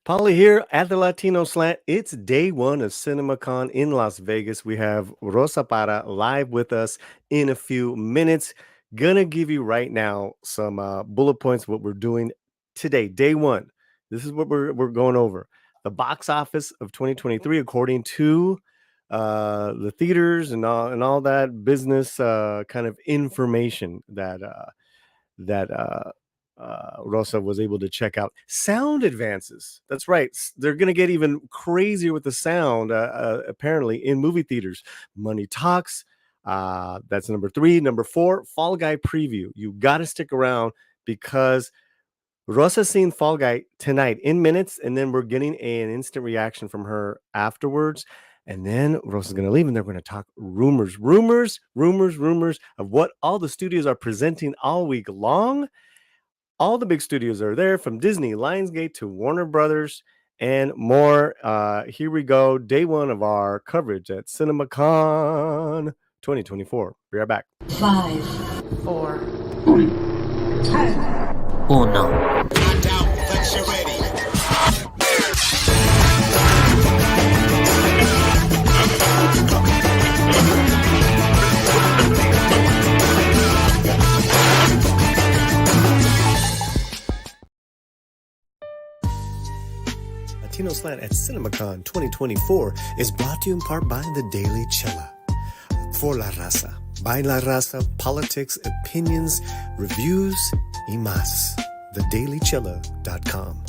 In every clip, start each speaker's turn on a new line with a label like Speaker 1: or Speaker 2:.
Speaker 1: Paulie here at the Latino Slant. It's day one of CinemaCon in Las Vegas. We have Rosa Parra live with us in a few minutes. Gonna give you right now some bullet points what we're doing today, day one. This is what we're going over. The box office of 2023, according to the theaters and all that business kind of information that Rosa was able to check out. Sound advances. That's right. They're going to get even crazier with the sound, apparently, in movie theaters. Money Talks. That's number 3. Number 4, Fall Guy preview. You got to stick around because Rosa's seen Fall Guy tonight in minutes, and then we're getting an instant reaction from her afterwards. And then Rosa's going to leave, and they're going to talk rumors of what all the studios are presenting all week long. All the big studios are there, from Disney, Lionsgate to Warner Brothers, and more. Here we go. Day one of our coverage at CinemaCon 2024. Be right back.
Speaker 2: 5, 4,
Speaker 3: 3,
Speaker 2: 2,
Speaker 3: 1.
Speaker 1: Latino Slant at CinemaCon 2024 is brought to you in part by the Daily Chela. For la raza, by la raza, politics, opinions, reviews, y más. TheDailyChela.com.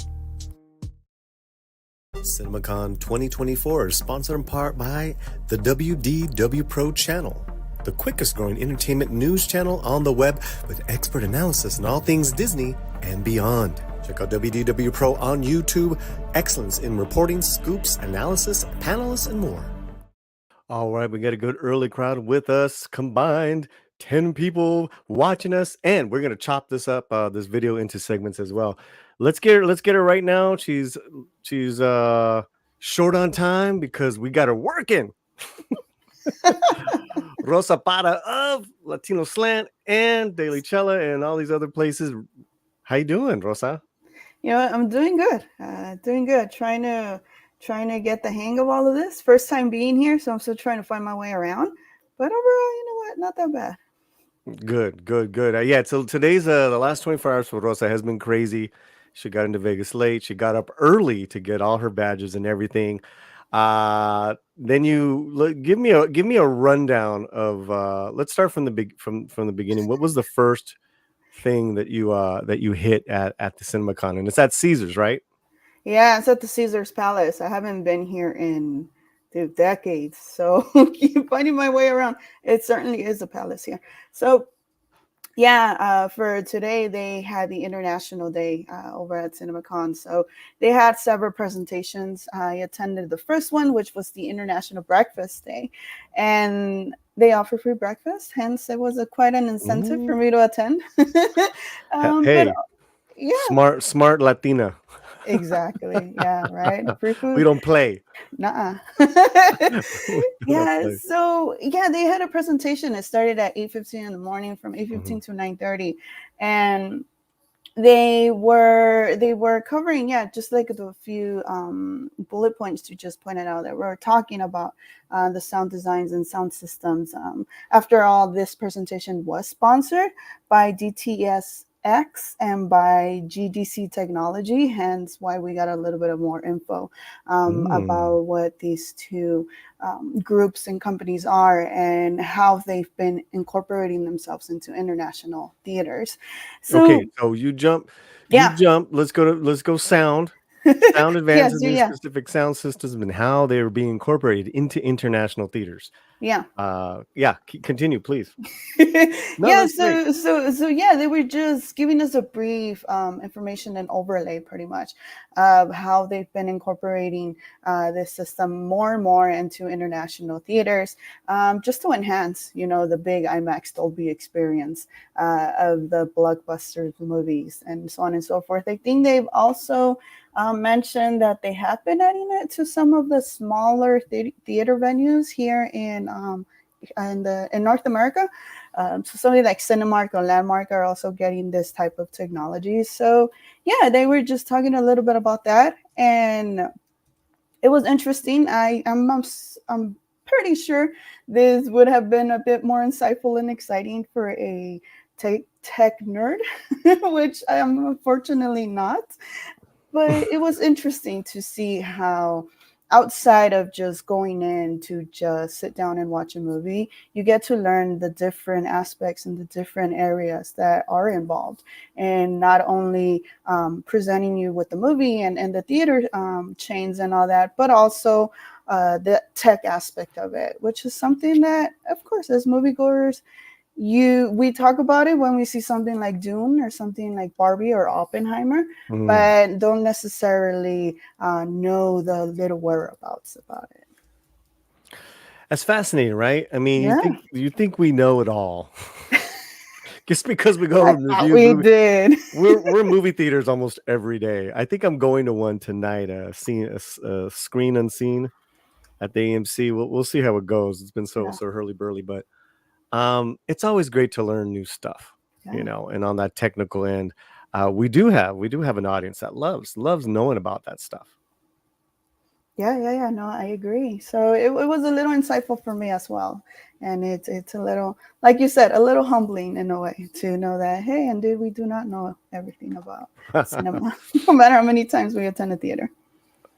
Speaker 1: CinemaCon 2024 is sponsored in part by the WDW Pro channel, the quickest growing entertainment news channel on the web with expert analysis on all things Disney and beyond. Check out WDW Pro on YouTube. Excellence in reporting, scoops, analysis, panelists, and more. All right, we got a good early crowd with us. Combined 10 people watching us, and we're gonna chop this up, this video, into segments as well. Let's get her right now. She's short on time because we got her working. Rosa Parra of Latino Slant and Daily Chela and all these other places. How you doing, Rosa?
Speaker 4: You know, I'm doing good. Trying to get the hang of all of this. First time being here, so I'm still trying to find my way around. But overall, you know what? Not that bad.
Speaker 1: Good. Yeah, so today's the last 24 hours for Rosa has been crazy. She got into Vegas late. She got up early to get all her badges and everything. Then give me a rundown of let's start from the beginning. What was the first thing that you hit at the CinemaCon? And it's at Caesars, right?
Speaker 4: Yeah, it's at the Caesars Palace. I haven't been here in decades, so keep finding my way around. It certainly is a palace here. So yeah, for today they had the International Day over at CinemaCon. So they had several presentations. I attended the first one, which was the International Breakfast Day, and they offer free breakfast. Hence, it was quite an incentive for me to attend.
Speaker 1: Hey,
Speaker 4: but, yeah,
Speaker 1: smart Latina.
Speaker 4: Exactly. Yeah, right. Free food.
Speaker 1: We don't play.
Speaker 4: Nuh-uh. Yeah. So yeah, they had a presentation. It started at 8:15 in the morning, from 8:15 to 9:30, and they were covering, just like the few bullet points you just pointed out, that we're talking about the sound designs and sound systems. After all, this presentation was sponsored by DTSX and by GDC Technology, hence why we got a little bit of more info about what these two groups and companies are and how they've been incorporating themselves into international theaters. So,
Speaker 1: okay, so you jump. Let's go sound advances in specific sound systems and how they are being incorporated into international theaters. Continue, please.
Speaker 4: So they were just giving us a brief information and overlay, pretty much, of how they've been incorporating this system more and more into international theaters, just to enhance, the big IMAX Dolby experience of the blockbuster movies and so on and so forth. I think they've also mentioned that they have been adding it to some of the smaller theater venues here in North America. So something like Cinemark or Landmark are also getting this type of technology. So yeah, they were just talking a little bit about that. and it was interesting. I'm pretty sure this would have been a bit more insightful and exciting for a tech nerd, which I am unfortunately not. But it was interesting to see how outside of just going in to just sit down and watch a movie, you get to learn the different aspects and the different areas that are involved, and not only presenting you with the movie and the theater chains and all that, but also the tech aspect of it, which is something that, of course, as moviegoers, we talk about it when we see something like Dune or something like Barbie or Oppenheimer, but don't necessarily know the little whereabouts about it.
Speaker 1: That's fascinating, right? I mean,
Speaker 4: Yeah.
Speaker 1: you think we know it all. Just because we go
Speaker 4: I
Speaker 1: and
Speaker 4: thought
Speaker 1: review
Speaker 4: we
Speaker 1: movies.
Speaker 4: did.
Speaker 1: We're movie theaters almost every day. I think I'm going to one tonight, a screen unseen at the AMC. We'll see how it goes. It's been so hurly burly, but it's always great to learn new stuff, you know. And on that technical end, we do have an audience that loves knowing about that stuff.
Speaker 4: Yeah. No, I agree. So it was a little insightful for me as well. And it's a little, like you said, a little humbling in a way to know that, hey, indeed, we do not know everything about cinema, no matter how many times we attend a theater.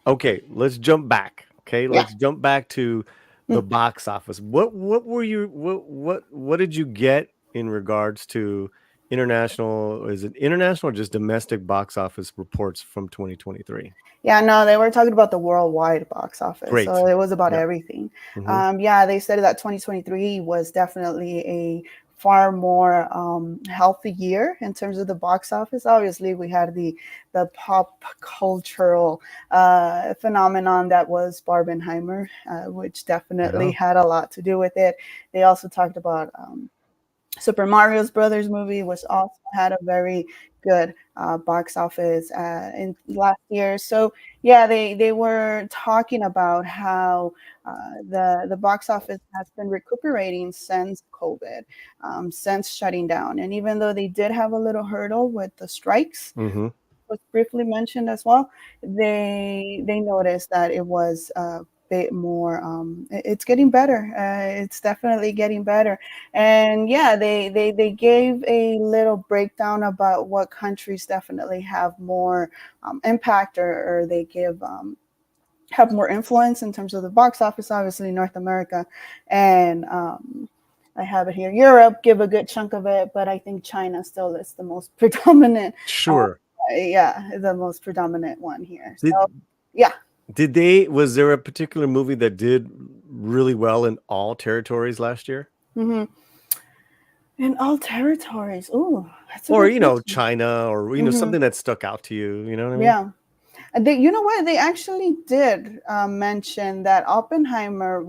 Speaker 1: Okay, let's jump back. Okay, let's jump back to the box office. What were you what did you get in regards to international? Is it international or just domestic box office reports from 2023?
Speaker 4: Yeah, no, they were talking about the worldwide box office.
Speaker 1: Great.
Speaker 4: So it was about
Speaker 1: Yep.
Speaker 4: everything. They said that 2023 was definitely a far more healthy year in terms of the box office. Obviously, we had the pop cultural phenomenon that was Barbenheimer, which definitely had a lot to do with it. They also talked about Super Mario Brothers movie, which also had a very good box office in last year. So yeah, they were talking about how the box office has been recuperating since COVID, since shutting down. And even though they did have a little hurdle with the strikes, was briefly mentioned as well, they noticed that it was bit more it's getting better. It's definitely getting better. And yeah, they gave a little breakdown about what countries definitely have more impact, or they give have more influence in terms of the box office. Obviously North America and I have it here, Europe give a good chunk of it, but I think China still is the most predominant.
Speaker 1: Sure.
Speaker 4: The most predominant one here. So yeah.
Speaker 1: Was there a particular movie that did really well in all territories last year?
Speaker 4: In all territories. Ooh, that's a
Speaker 1: or
Speaker 4: good question.
Speaker 1: China, or something that stuck out to you. You know what I mean?
Speaker 4: Yeah. You know what? They actually did mention that Oppenheimer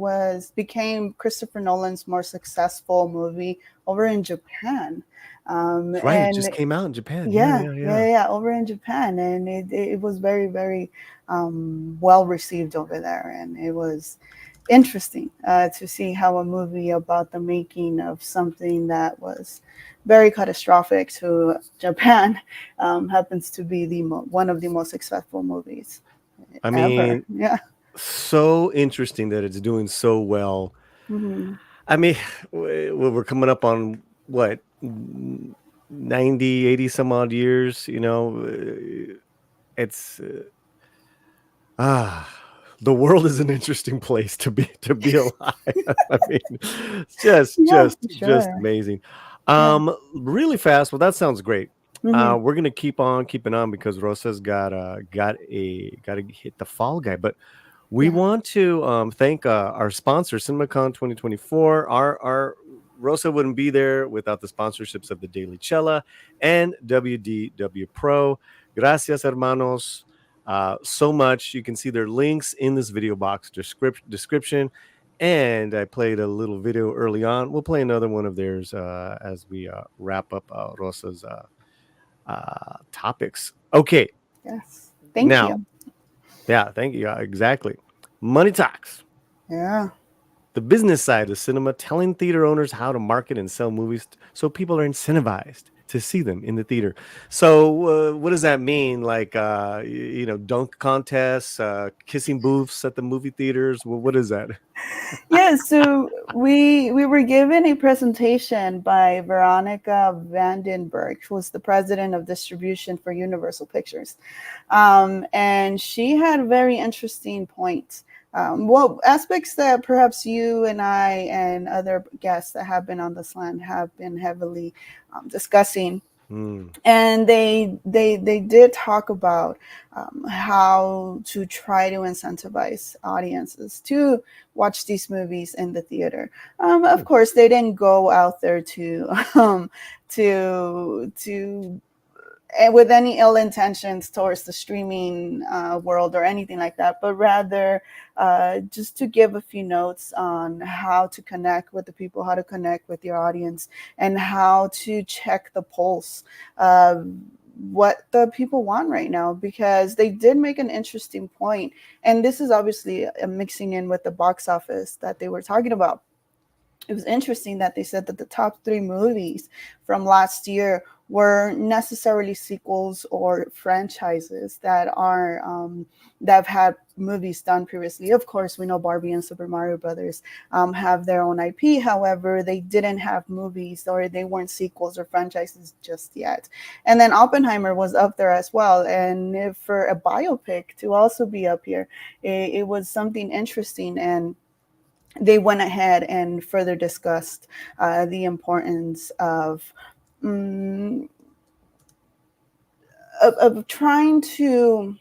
Speaker 4: became Christopher Nolan's more successful movie over in Japan.
Speaker 1: Right, it just came out in Japan.
Speaker 4: Yeah, over in Japan, and it was very, very well received over there, and it was interesting to see how a movie about the making of something that was very catastrophic to Japan happens to be one of the most successful movies
Speaker 1: I
Speaker 4: ever.
Speaker 1: mean, so interesting that it's doing so well. I mean, we're coming up on what, 90, 80 some odd years, it's the world is an interesting place to be alive. I mean, it's just amazing. Really fast. Well, that sounds great. We're gonna keep on keeping on because Rosa's gotta hit the fall guy. But we want to thank our sponsor, CinemaCon 2024. Our Rosa wouldn't be there without the sponsorships of the Daily Chela and WDW Pro. Gracias, hermanos. So much. You can see their links in this video box description. And I played a little video early on. We'll play another one of theirs as we wrap up Rosa's topics. Okay.
Speaker 4: Yes. Thank you.
Speaker 1: Yeah, thank you. Exactly. Money talks.
Speaker 4: Yeah.
Speaker 1: The business side of cinema, telling theater owners how to market and sell movies so people are incentivized to see them in the theater. So what does that mean? Like dunk contests, kissing booths at the movie theaters? Well, what is that?
Speaker 4: Yeah, so we were given a presentation by Veronica Vandenberg, who was the president of distribution for Universal Pictures, and she had very interesting points. Well, aspects that perhaps you and I and other guests that have been on this land have been heavily discussing. And they did talk about how to try to incentivize audiences to watch these movies in the theater. Of course, they didn't go out there to with any ill intentions towards the streaming world or anything like that, but rather just to give a few notes on how to connect with the people, how to connect with your audience, and how to check the pulse of what the people want right now, because they did make an interesting point. And this is obviously mixing in with the box office that they were talking about. It was interesting that they said that the top 3 movies from last year were necessarily sequels or franchises that are that have had movies done previously. Of course, we know Barbie and Super Mario Brothers have their own IP. However, they didn't have movies, or they weren't sequels or franchises just yet. And then Oppenheimer was up there as well. And for a biopic to also be up here, it was something interesting. And they went ahead and further discussed the importance of trying to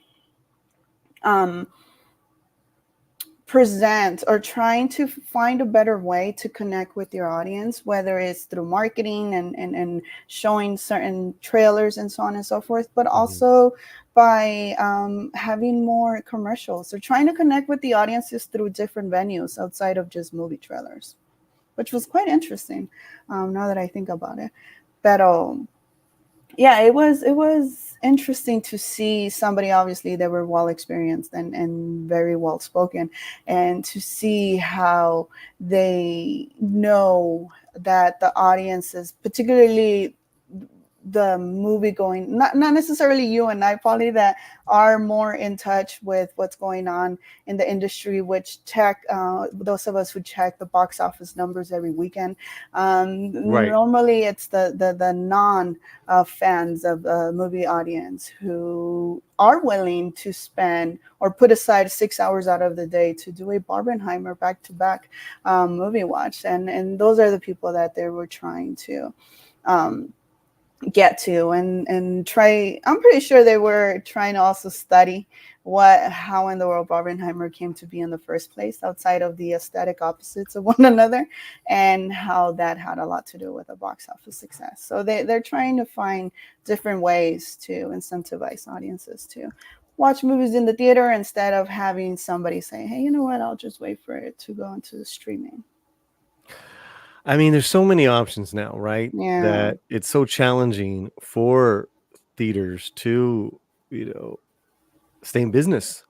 Speaker 4: present, or trying to find a better way to connect with your audience, whether it's through marketing and showing certain trailers and so on and so forth, but also by having more commercials, or trying to connect with the audiences through different venues outside of just movie trailers, which was quite interesting now that I think about it. But yeah, it was interesting to see somebody, obviously they were well experienced and very well spoken, and to see how they know that the audiences, particularly the movie going, not necessarily you and I, Paulie, that are more in touch with what's going on in the industry, which check those of us who check the box office numbers every weekend.
Speaker 1: Right.
Speaker 4: Normally it's the non fans of the movie audience who are willing to spend or put aside 6 hours out of the day to do a Barbenheimer back-to-back movie watch, and those are the people that they were trying to get to and try. I'm pretty sure they were trying to also study how in the world Barbenheimer came to be in the first place, outside of the aesthetic opposites of one another, and how that had a lot to do with the box office success. So they're trying to find different ways to incentivize audiences to watch movies in the theater, instead of having somebody say, hey, you know what, I'll just wait for it to go into the streaming.
Speaker 1: I mean, there's so many options now, right?
Speaker 4: Yeah.
Speaker 1: That it's so challenging for theaters to, stay in business.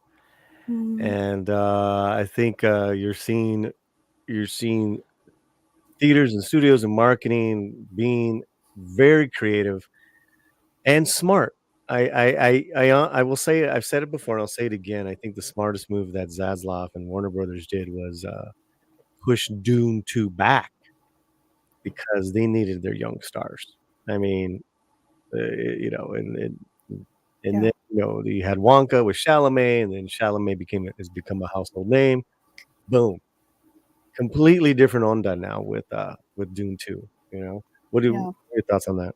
Speaker 1: And I think you're seeing theaters and studios and marketing being very creative and smart. I will say, I've said it before and I'll say it again. I think the smartest move that Zaslav and Warner Brothers did was push Dune 2 back, because they needed their young stars. I mean, and then you had Wonka with Chalamet, and then Chalamet has become a household name. Boom, completely different onda now with Dune 2. What are your thoughts on that?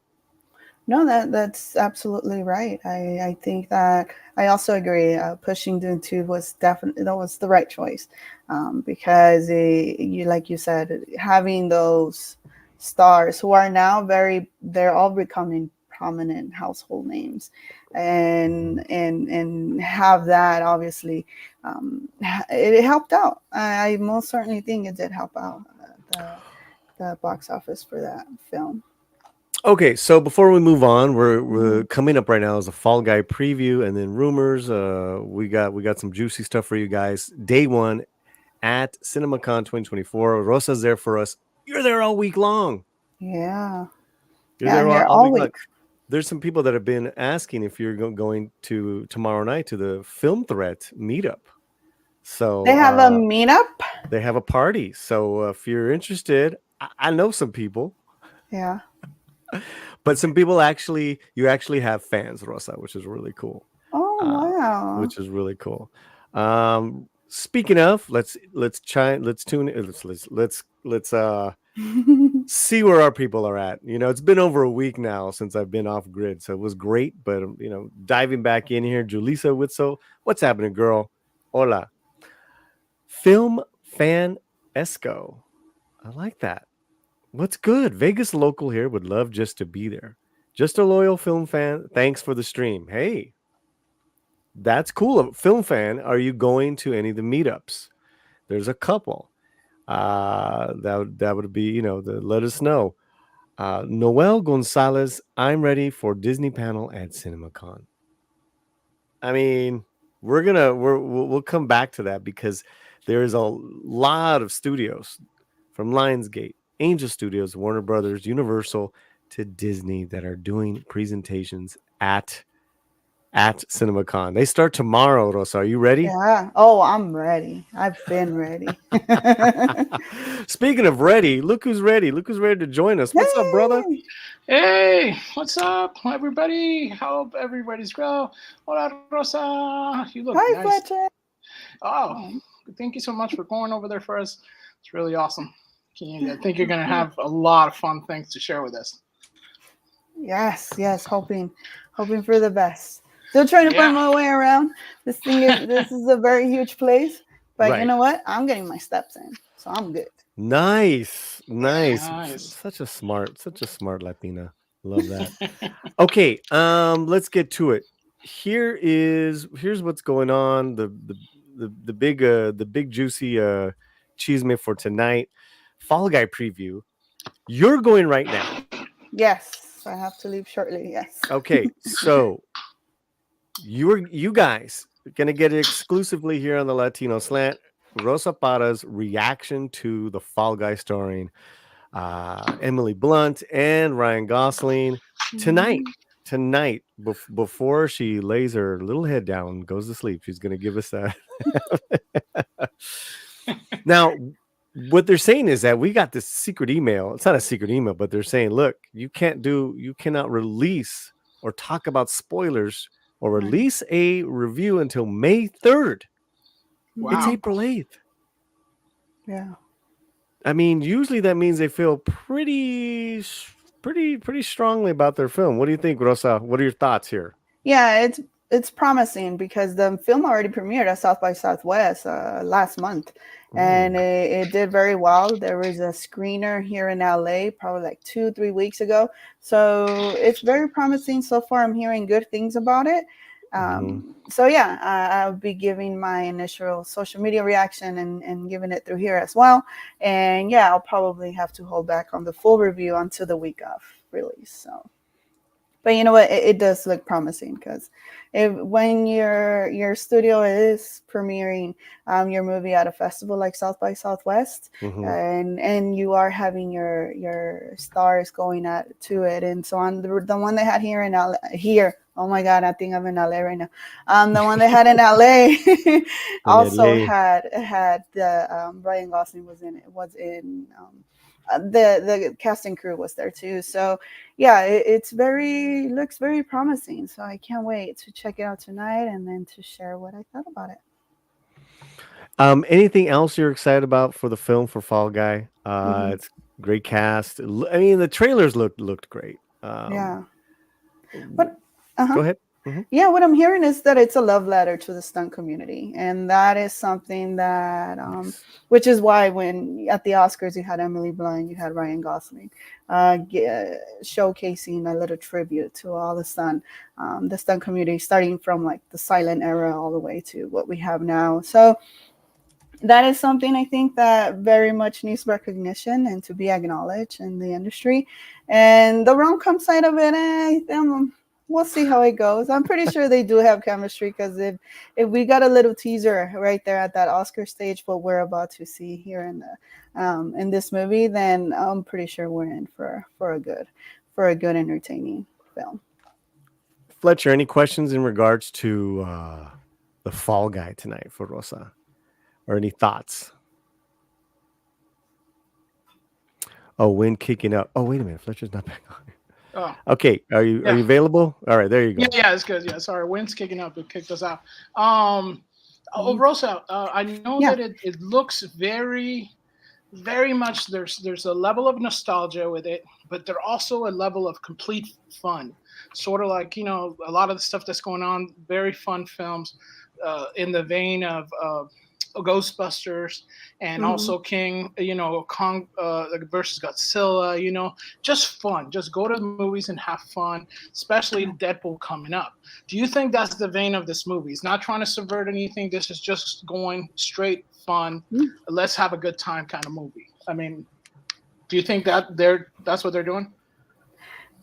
Speaker 4: No, that's absolutely right. I think that I also agree. Pushing Dune 2 was definitely, that was the right choice, because like you said, having those stars who are now they're all becoming prominent household names, and have that, obviously, it helped out. I most certainly think it did help out the box office for that film.
Speaker 1: Okay, so before we move on, we're coming up right now is a Fall Guy preview, and then rumors. We got some juicy stuff for you guys. Day one at CinemaCon 2024. Rosa's there for us. You're there all week long.
Speaker 4: Yeah.
Speaker 1: You're
Speaker 4: Yeah,
Speaker 1: there
Speaker 4: I'm here
Speaker 1: all
Speaker 4: all
Speaker 1: week long.
Speaker 4: week.
Speaker 1: There's some people that have been asking if you're going to tomorrow night to the Film Threat meetup. So
Speaker 4: They have a meetup.
Speaker 1: they have a party. So if you're interested, I know some people.
Speaker 4: Yeah.
Speaker 1: But some people you actually have fans, Rosa, which is really cool.
Speaker 4: Oh wow.
Speaker 1: Which is really cool. Speaking of, let's tune in, let's see where our people are at. It's been over a week now since I've been off grid, so it was great. But diving back in here, Julissa Witzel, what's happening, girl? Hola, film fan esco. I like that. What's good? Vegas local here would love just to be there. Just a loyal film fan. Thanks for the stream. Hey, that's cool. Film fan, are you going to any of the meetups? There's a couple. That would be, let us know. Noel Gonzalez, I'm ready for Disney panel at CinemaCon. I mean, we'll come back to that because there is a lot of studios from Lionsgate, Angel Studios, Warner Brothers, Universal to Disney that are doing presentations at CinemaCon. They start tomorrow, Rosa. Are you ready?
Speaker 4: Yeah. Oh, I'm ready. I've been ready.
Speaker 1: Speaking of ready, look who's ready. Look who's ready to join us. What's up, brother?
Speaker 3: Hey, what's up, everybody? Hope everybody's well. Hola, Rosa. You look
Speaker 4: Hi,
Speaker 3: nice.
Speaker 4: Fletcher.
Speaker 3: Oh, thank you so much for going over there for us. It's really awesome. I think you're going to have a lot of fun things to share with us.
Speaker 4: Yes. Hoping for the best. Still trying to find my way around. This is a very huge place, but right. You know what? I'm getting my steps in, so I'm good.
Speaker 1: Nice. Such a smart Latina. Love that. Okay, let's get to it. Here's what's going on. The big juicy chisme for tonight. Fall Guy preview. You're going right now.
Speaker 4: Yes, I have to leave shortly. Yes.
Speaker 1: Okay, so you guys are gonna get it exclusively here on the Latino Slant. Rosa Parra's reaction to the Fall Guy starring Emily Blunt and Ryan Gosling tonight. Tonight, before she lays her little head down and goes to sleep, she's gonna give us that. Now, what they're saying is that we got this secret email. It's not a secret email, but they're saying, look, you cannot release or talk about spoilers or release a review until May 3rd. Wow. It's April 8th.
Speaker 4: Yeah.
Speaker 1: I mean, usually that means they feel pretty strongly about their film. What do you think, Rosa? What are your thoughts here?
Speaker 4: Yeah, it's promising because the film already premiered at South by Southwest last month, and it did very well. There was a screener here in LA probably like 2-3 weeks ago, so it's very promising so far. I'm hearing good things about it. So yeah, I'll be giving my initial social media reaction and giving it through here as well. And yeah, I'll probably have to hold back on the full review until the week of release. So. But you know what? It does look promising because when your studio is premiering your movie at a festival like South by Southwest, and you are having your stars going to it and so on. The one they had here in LA, oh my God, I think I'm in LA right now. The one they had in LA also had the Ryan Gosling was in. The casting crew was there too, so yeah, it looks very promising. So I can't wait to check it out tonight and then to share what I thought about it.
Speaker 1: Anything else you're excited about for the film for Fall Guy? It's great cast. I mean, the trailers looked great.
Speaker 4: Yeah, but
Speaker 1: go ahead.
Speaker 4: Yeah, what I'm hearing is that it's a love letter to the stunt community, and that is something that, which is why when at the Oscars you had Emily Blunt, you had Ryan Gosling, showcasing a little tribute to all the stunt community, starting from like the silent era all the way to what we have now. So that is something I think that very much needs recognition and to be acknowledged in the industry. And the rom-com side of it, we'll see how it goes. I'm pretty sure they do have chemistry because if we got a little teaser right there at that Oscar stage, what we're about to see here in this movie, then I'm pretty sure we're in for a good for a good entertaining film.
Speaker 1: Fletcher, any questions in regards to the Fall Guy tonight for Rosa, or any thoughts? Oh, wind kicking up. Oh, wait a minute, Fletcher's not back on.
Speaker 3: Oh.
Speaker 1: Okay, are you available? All right, there you go.
Speaker 3: Yeah, it's good. Yeah, sorry, wind's kicking up. It kicked us out. Rosa, I know that it looks very, very much. There's a level of nostalgia with it, but there's also a level of complete fun. Sort of like, a lot of the stuff that's going on. Very fun films, in the vein of Ghostbusters and also King, Kong versus Godzilla, just fun. Just go to the movies and have fun, especially Deadpool coming up. Do you think that's the vein of this movie? It's not trying to subvert anything. This is just going straight fun. Let's have a good time kind of movie. I mean, do you think that that's what they're doing?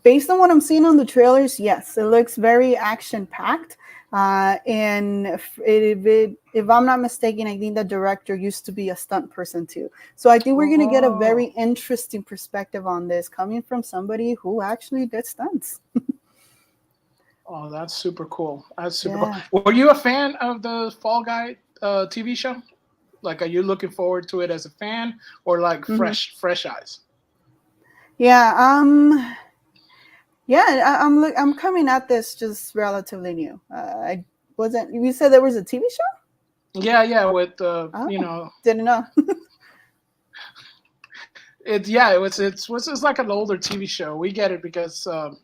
Speaker 4: Based on what I'm seeing on the trailers, yes, it looks very action-packed. And if I'm not mistaken, I think the director used to be a stunt person too. So I think we're going to get a very interesting perspective on this coming from somebody who actually did stunts.
Speaker 3: Oh, that's super cool. That's super cool. Were you a fan of the Fall Guy TV show? Like, are you looking forward to it as a fan, or like fresh eyes?
Speaker 4: Yeah. I'm coming at this just relatively new. I wasn't. You said there was a TV show?
Speaker 3: Yeah. With
Speaker 4: didn't know.
Speaker 3: It's like an older TV show. We get it because
Speaker 1: Colt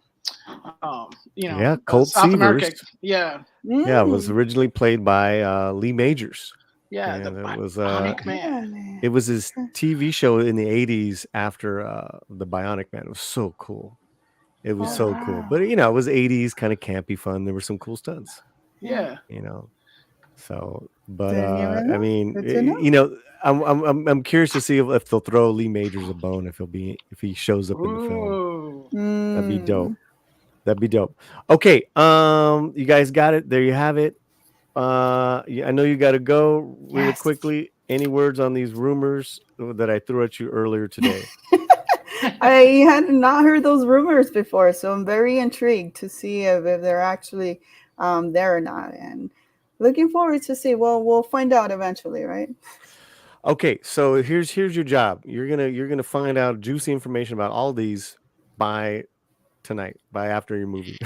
Speaker 3: South
Speaker 1: Seavers.
Speaker 3: America. Yeah.
Speaker 1: Yeah, it was originally played by Lee Majors.
Speaker 3: Yeah,
Speaker 1: and
Speaker 3: the
Speaker 1: it was
Speaker 3: Bionic Man.
Speaker 1: It was his TV show in the 80s after the Bionic Man. It was so cool. It was so cool. But it was 80s, kind of campy fun. There were some cool stunts.
Speaker 3: Yeah.
Speaker 1: So, but I mean, I'm curious to see if they'll throw Lee Majors a bone, if he shows up in the film. That'd be dope. That'd be dope. Okay, you guys got it. There you have it. I know you got to go really quickly. Any words on these rumors that I threw at you earlier today?
Speaker 4: I had not heard those rumors before, so I'm very intrigued to see if they're actually there or not, and looking forward to see. Well, we'll find out eventually, right?
Speaker 1: Okay, so here's your job. You're gonna find out juicy information about all these by tonight, by after your movie.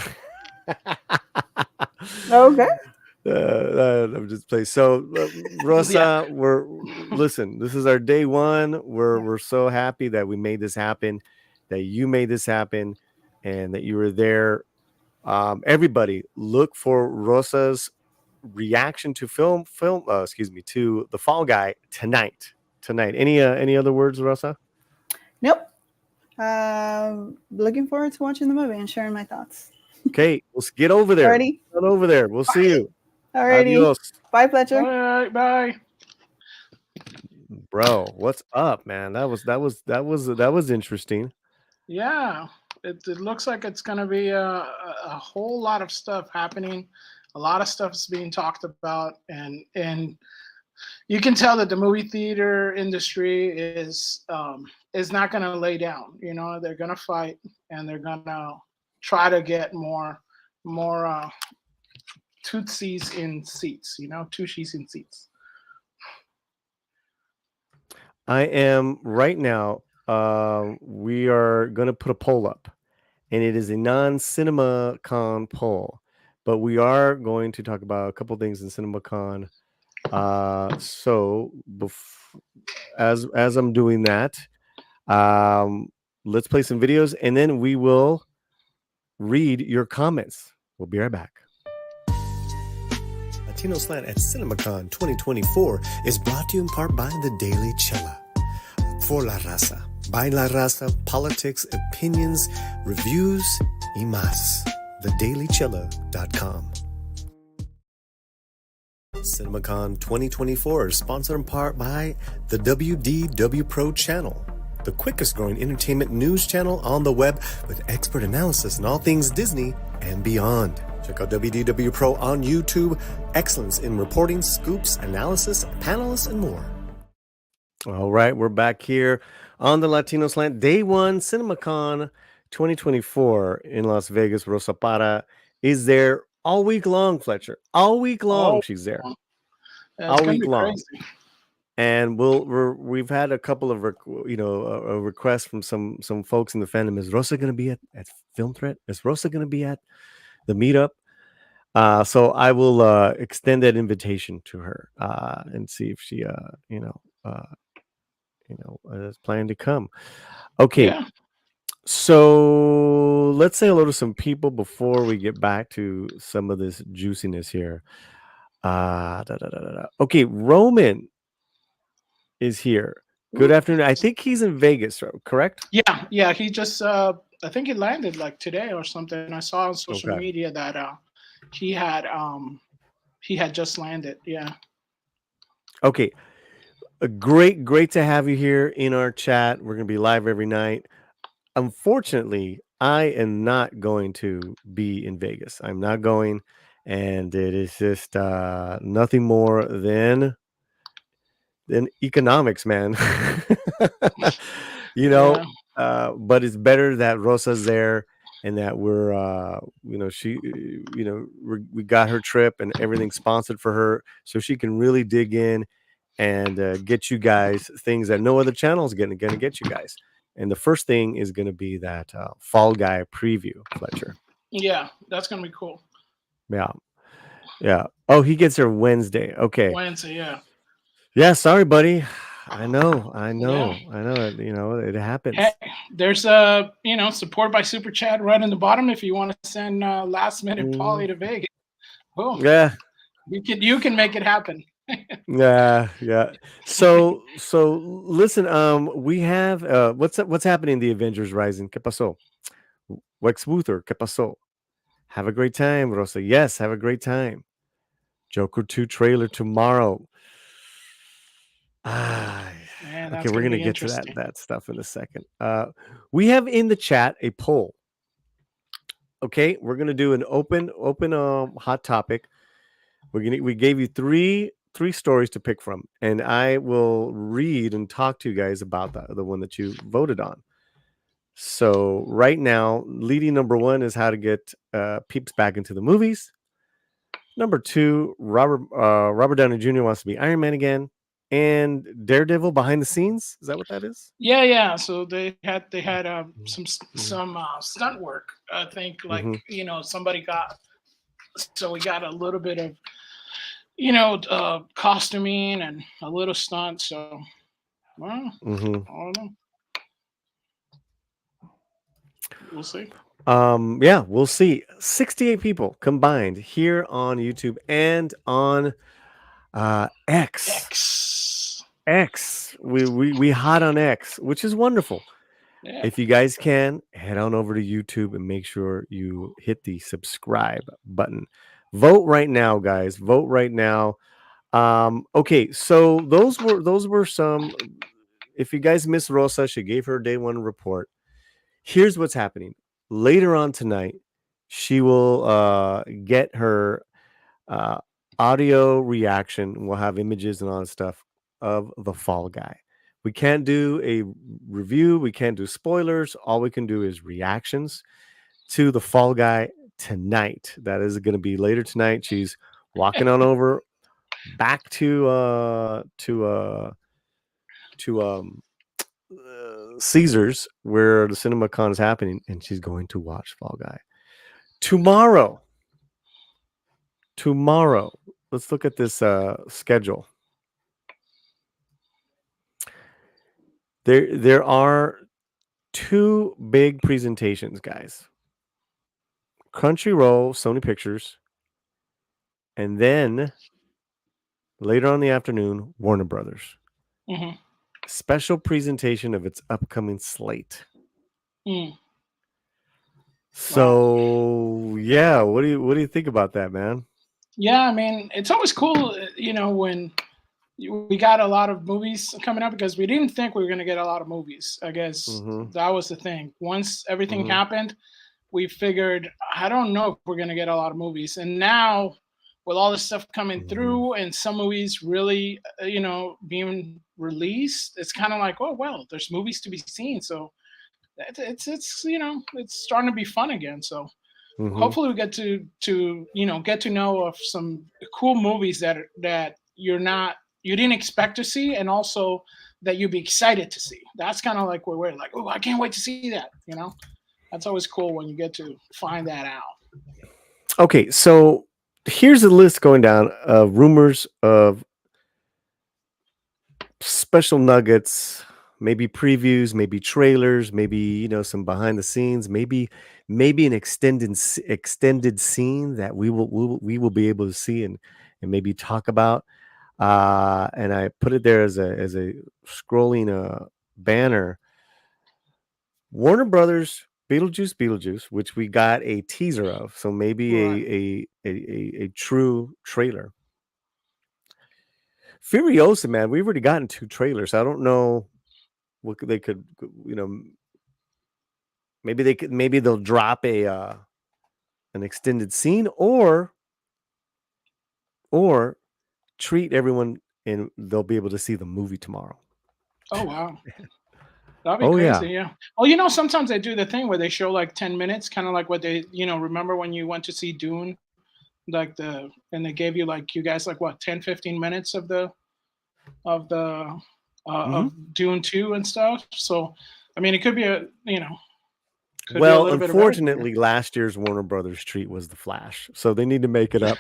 Speaker 4: Okay.
Speaker 1: I'm just playing. So, Rosa, listen. This is our day one. We're so happy that we made this happen, that you made this happen, and that you were there. Everybody, look for Rosa's reaction to to the Fall Guy tonight. Any other words, Rosa?
Speaker 4: Nope. Looking forward to watching the movie and sharing my thoughts.
Speaker 1: Okay, let's get over there.
Speaker 4: Alrighty.
Speaker 1: Get over there. We'll see you.
Speaker 4: Alrighty.
Speaker 1: Adios.
Speaker 4: Bye, Fletcher.
Speaker 3: All right, bye.
Speaker 1: Bro, what's up, man? That was interesting.
Speaker 3: Yeah, it looks like it's gonna be a whole lot of stuff happening. A lot of stuff is being talked about, and you can tell that the movie theater industry is not gonna lay down. They're gonna fight, and they're gonna try to get more tootsies in seats, tushies in seats.
Speaker 1: I am right now. We are going to put a poll up, and it is a non-CinemaCon poll, but we are going to talk about a couple things in CinemaCon. So as I'm doing that, let's play some videos, and then we will read your comments. We'll be right back. Latino Slant at CinemaCon 2024 is brought to you in part by The Daily Chela. For la raza, by la raza, politics, opinions, reviews, y más. TheDailyChela.com. CinemaCon 2024 is sponsored in part by the WDW Pro channel, the quickest growing entertainment news channel on the web with expert analysis on all things Disney and beyond. Check out WDW Pro on YouTube. Excellence in reporting, scoops, analysis, panelists, and more. All right, we're back here on the Latino Slant. Day one, CinemaCon 2024 in Las Vegas. Rosa Parra is there all week long, Fletcher. All week long,
Speaker 3: Oh,
Speaker 1: she's there.
Speaker 3: that's
Speaker 1: All
Speaker 3: gonna
Speaker 1: week
Speaker 3: be
Speaker 1: long.
Speaker 3: crazy.
Speaker 1: And we've had a couple of requests from some folks in the fandom. Is Rosa going to be at Film Threat? Is Rosa going to be at the meetup? So I will extend that invitation to her and see if she is planning to come. Okay.
Speaker 3: Yeah.
Speaker 1: So let's say hello to some people before we get back to some of this juiciness here. Okay, Roman is here. Good afternoon. I think he's in Vegas, correct?
Speaker 3: Yeah. He just I think he landed like today or something. I saw on social media that he had just landed. Yeah.
Speaker 1: Okay. Great to have you here in our chat. We're gonna be live every night. Unfortunately, I am not going to be in Vegas. I'm not going, and it is just nothing more than economics, man.
Speaker 3: Yeah.
Speaker 1: But it's better that Rosa's there and that we're we got her trip and everything sponsored for her, so she can really dig in and get you guys things that no other channel is gonna get you guys. And the first thing is gonna be that Fall Guy preview, Fletcher.
Speaker 3: Yeah, that's gonna be cool.
Speaker 1: Yeah. Oh, he gets there Wednesday. Okay.
Speaker 3: Wednesday, yeah.
Speaker 1: Yeah, sorry, buddy. I know. It happens.
Speaker 3: Hey, there's support by Super Chat right in the bottom if you want to send last minute Paulie to Vegas. Boom.
Speaker 1: Yeah.
Speaker 3: You can make it happen.
Speaker 1: Yeah. So listen, we have what's happening in the Avengers Rising? ¿Qué pasó? Lex Luthor, ¿qué pasó? Have a great time, Rosa. Yes, have a great time. Joker 2 trailer tomorrow. Okay, we're gonna get to that stuff in a second. We have in the chat a poll. Okay, we're gonna do an open hot topic. We gave you three stories to pick from, and I will read and talk to you guys about the one that you voted on. So right now, leading number one is how to get peeps back into the movies. Number two, Robert Downey Jr. wants to be Iron Man again. And Daredevil behind the scenes, is that what that is?
Speaker 3: Yeah. So they had some stunt work. I think somebody got. So we got a little bit of costuming and a little stunt. So, well, I don't know. We'll see.
Speaker 1: Yeah, we'll see. 68 people combined here on YouTube and on X. We hot on X, which is wonderful. Yeah. If you guys can, head on over to YouTube and make sure you hit the subscribe button. Vote right now, guys. Vote right now. Okay, so those were some. If you guys miss Rosa, she gave her day one report. Here's what's happening. Later on tonight, she will get her audio reaction. We'll have images and all that stuff of the Fall Guy. We can't do a review. We can't do spoilers. All we can do is reactions to the Fall Guy tonight. That is going to be later tonight. She's walking on over back to Caesars, where the CinemaCon is happening, and she's going to watch Fall Guy tomorrow. Let's look at this schedule. There are two big presentations, guys. Crunchyroll, Sony Pictures, and then later on in the afternoon, Warner Brothers.
Speaker 3: Mm-hmm.
Speaker 1: Special presentation of its upcoming slate. So yeah, what do you think about that, man?
Speaker 3: Yeah, I mean, it's always cool, when we got a lot of movies coming up, because we didn't think we were going to get a lot of movies. I guess that was the thing. Once everything happened, we figured, I don't know if we're going to get a lot of movies. And now with all this stuff coming through and some movies really, being released, it's kind of like, oh, well, there's movies to be seen. So it's it's starting to be fun again. So
Speaker 1: Mhm.
Speaker 3: hopefully we get to get to know of some cool movies that you didn't expect to see, and also that you'd be excited to see. That's kind of like where we're like, oh, I can't wait to see that. That's always cool when you get to find that out.
Speaker 1: Okay, so here's a list going down of rumors of special nuggets, maybe previews, maybe trailers, maybe some behind the scenes, maybe an extended scene that we will be able to see and maybe talk about. And I put it there as a scrolling banner. Warner Brothers Beetlejuice, which we got a teaser of, so maybe
Speaker 3: Right.
Speaker 1: a true trailer. Furiosa, man, we've already gotten 2 trailers. I don't know what they could, maybe they'll drop an extended scene or treat everyone and they'll be able to see the movie tomorrow.
Speaker 3: Oh wow. That'd be
Speaker 1: Oh yeah.
Speaker 3: crazy, yeah. Oh, sometimes they do the thing where they show like 10 minutes, kind of like what they, remember when you went to see Dune, and they gave you like, you guys like what, 10, 15 minutes of the
Speaker 1: Mhm.
Speaker 3: of Dune 2 and stuff. So, I mean, it could be could be a
Speaker 1: Well,
Speaker 3: little bit of everything.
Speaker 1: unfortunately, last year's Warner Brothers treat was The Flash, so they need to make it up.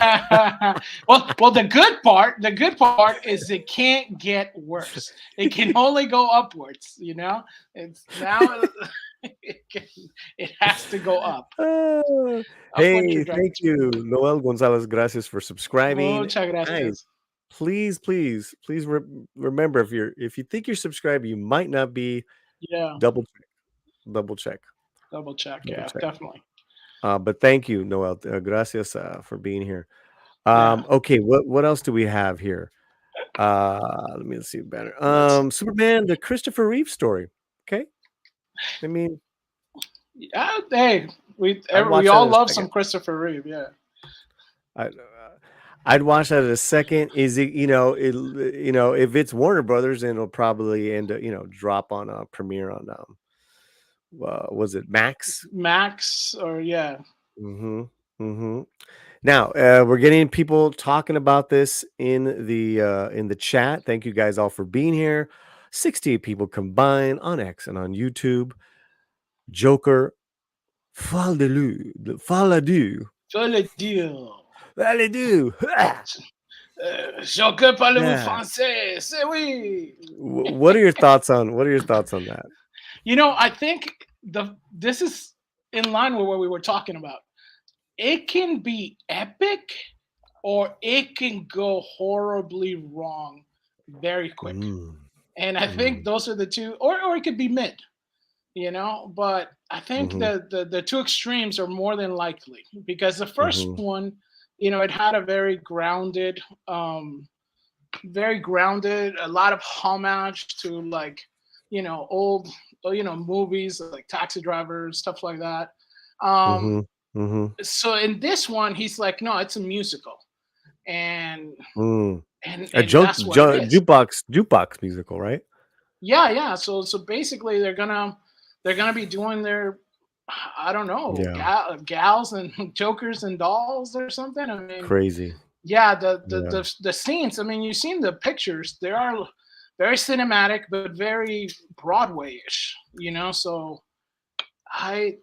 Speaker 3: well, the good part is it can't get worse. It can only go upwards. It's now it has to go up.
Speaker 1: Uh,
Speaker 3: Upward
Speaker 1: hey, thank
Speaker 3: trajectory.
Speaker 1: you, Noel Gonzalez. Gracias for subscribing.
Speaker 3: Muchas
Speaker 1: Guys,
Speaker 3: gracias.
Speaker 1: please remember if you think you're subscribed, you might not be.
Speaker 3: Yeah,
Speaker 1: Double check, double check,
Speaker 3: double check.
Speaker 1: double
Speaker 3: Yeah,
Speaker 1: check.
Speaker 3: definitely.
Speaker 1: But thank you, Noel. Gracias for being here.
Speaker 3: Yeah.
Speaker 1: Okay, what else do we have here? Let me see the banner.
Speaker 3: Let's.
Speaker 1: Superman, the Christopher Reeve story. Okay, I mean,
Speaker 3: Yeah. Hey,
Speaker 1: I'd
Speaker 3: we
Speaker 1: watch that
Speaker 3: all
Speaker 1: in a
Speaker 3: love
Speaker 1: second.
Speaker 3: some Christopher Reeve. Yeah.
Speaker 1: I, I'd watch that in a second. Is it if it's Warner Brothers, then it'll probably end up drop on a premiere on was it Max?
Speaker 3: Max or yeah.
Speaker 1: Mm-hmm. Mm-hmm. Now we're getting people talking about this in the chat. Thank you guys all for being here. 68 people combined on X and on YouTube. Joker, Faladu,
Speaker 3: Je le dis.
Speaker 1: Faladu.
Speaker 3: Je que parle-vous
Speaker 1: Yeah.
Speaker 3: français? C'est oui.
Speaker 1: What are your thoughts on that?
Speaker 3: I think this is in line with what we were talking about. It can be epic, or it can go horribly wrong very quick. And I think those are the two, or it could be mid. But I think the two extremes are more than likely, because the first one, it had a very grounded, a lot of homage to like, old, movies like Taxi Driver, stuff like that.
Speaker 1: Mm-hmm. Mm-hmm.
Speaker 3: So in this one, he's like, no, it's a musical, and
Speaker 1: A
Speaker 3: that's what it is.
Speaker 1: jukebox musical, right?
Speaker 3: Yeah. So basically, they're gonna be doing their, I don't know,
Speaker 1: Yeah.
Speaker 3: gals and jokers and dolls or something. I mean,
Speaker 1: Crazy.
Speaker 3: yeah,
Speaker 1: Yeah.
Speaker 3: the scenes. I mean, you've seen the pictures. They are very cinematic, but very Broadway-ish. So like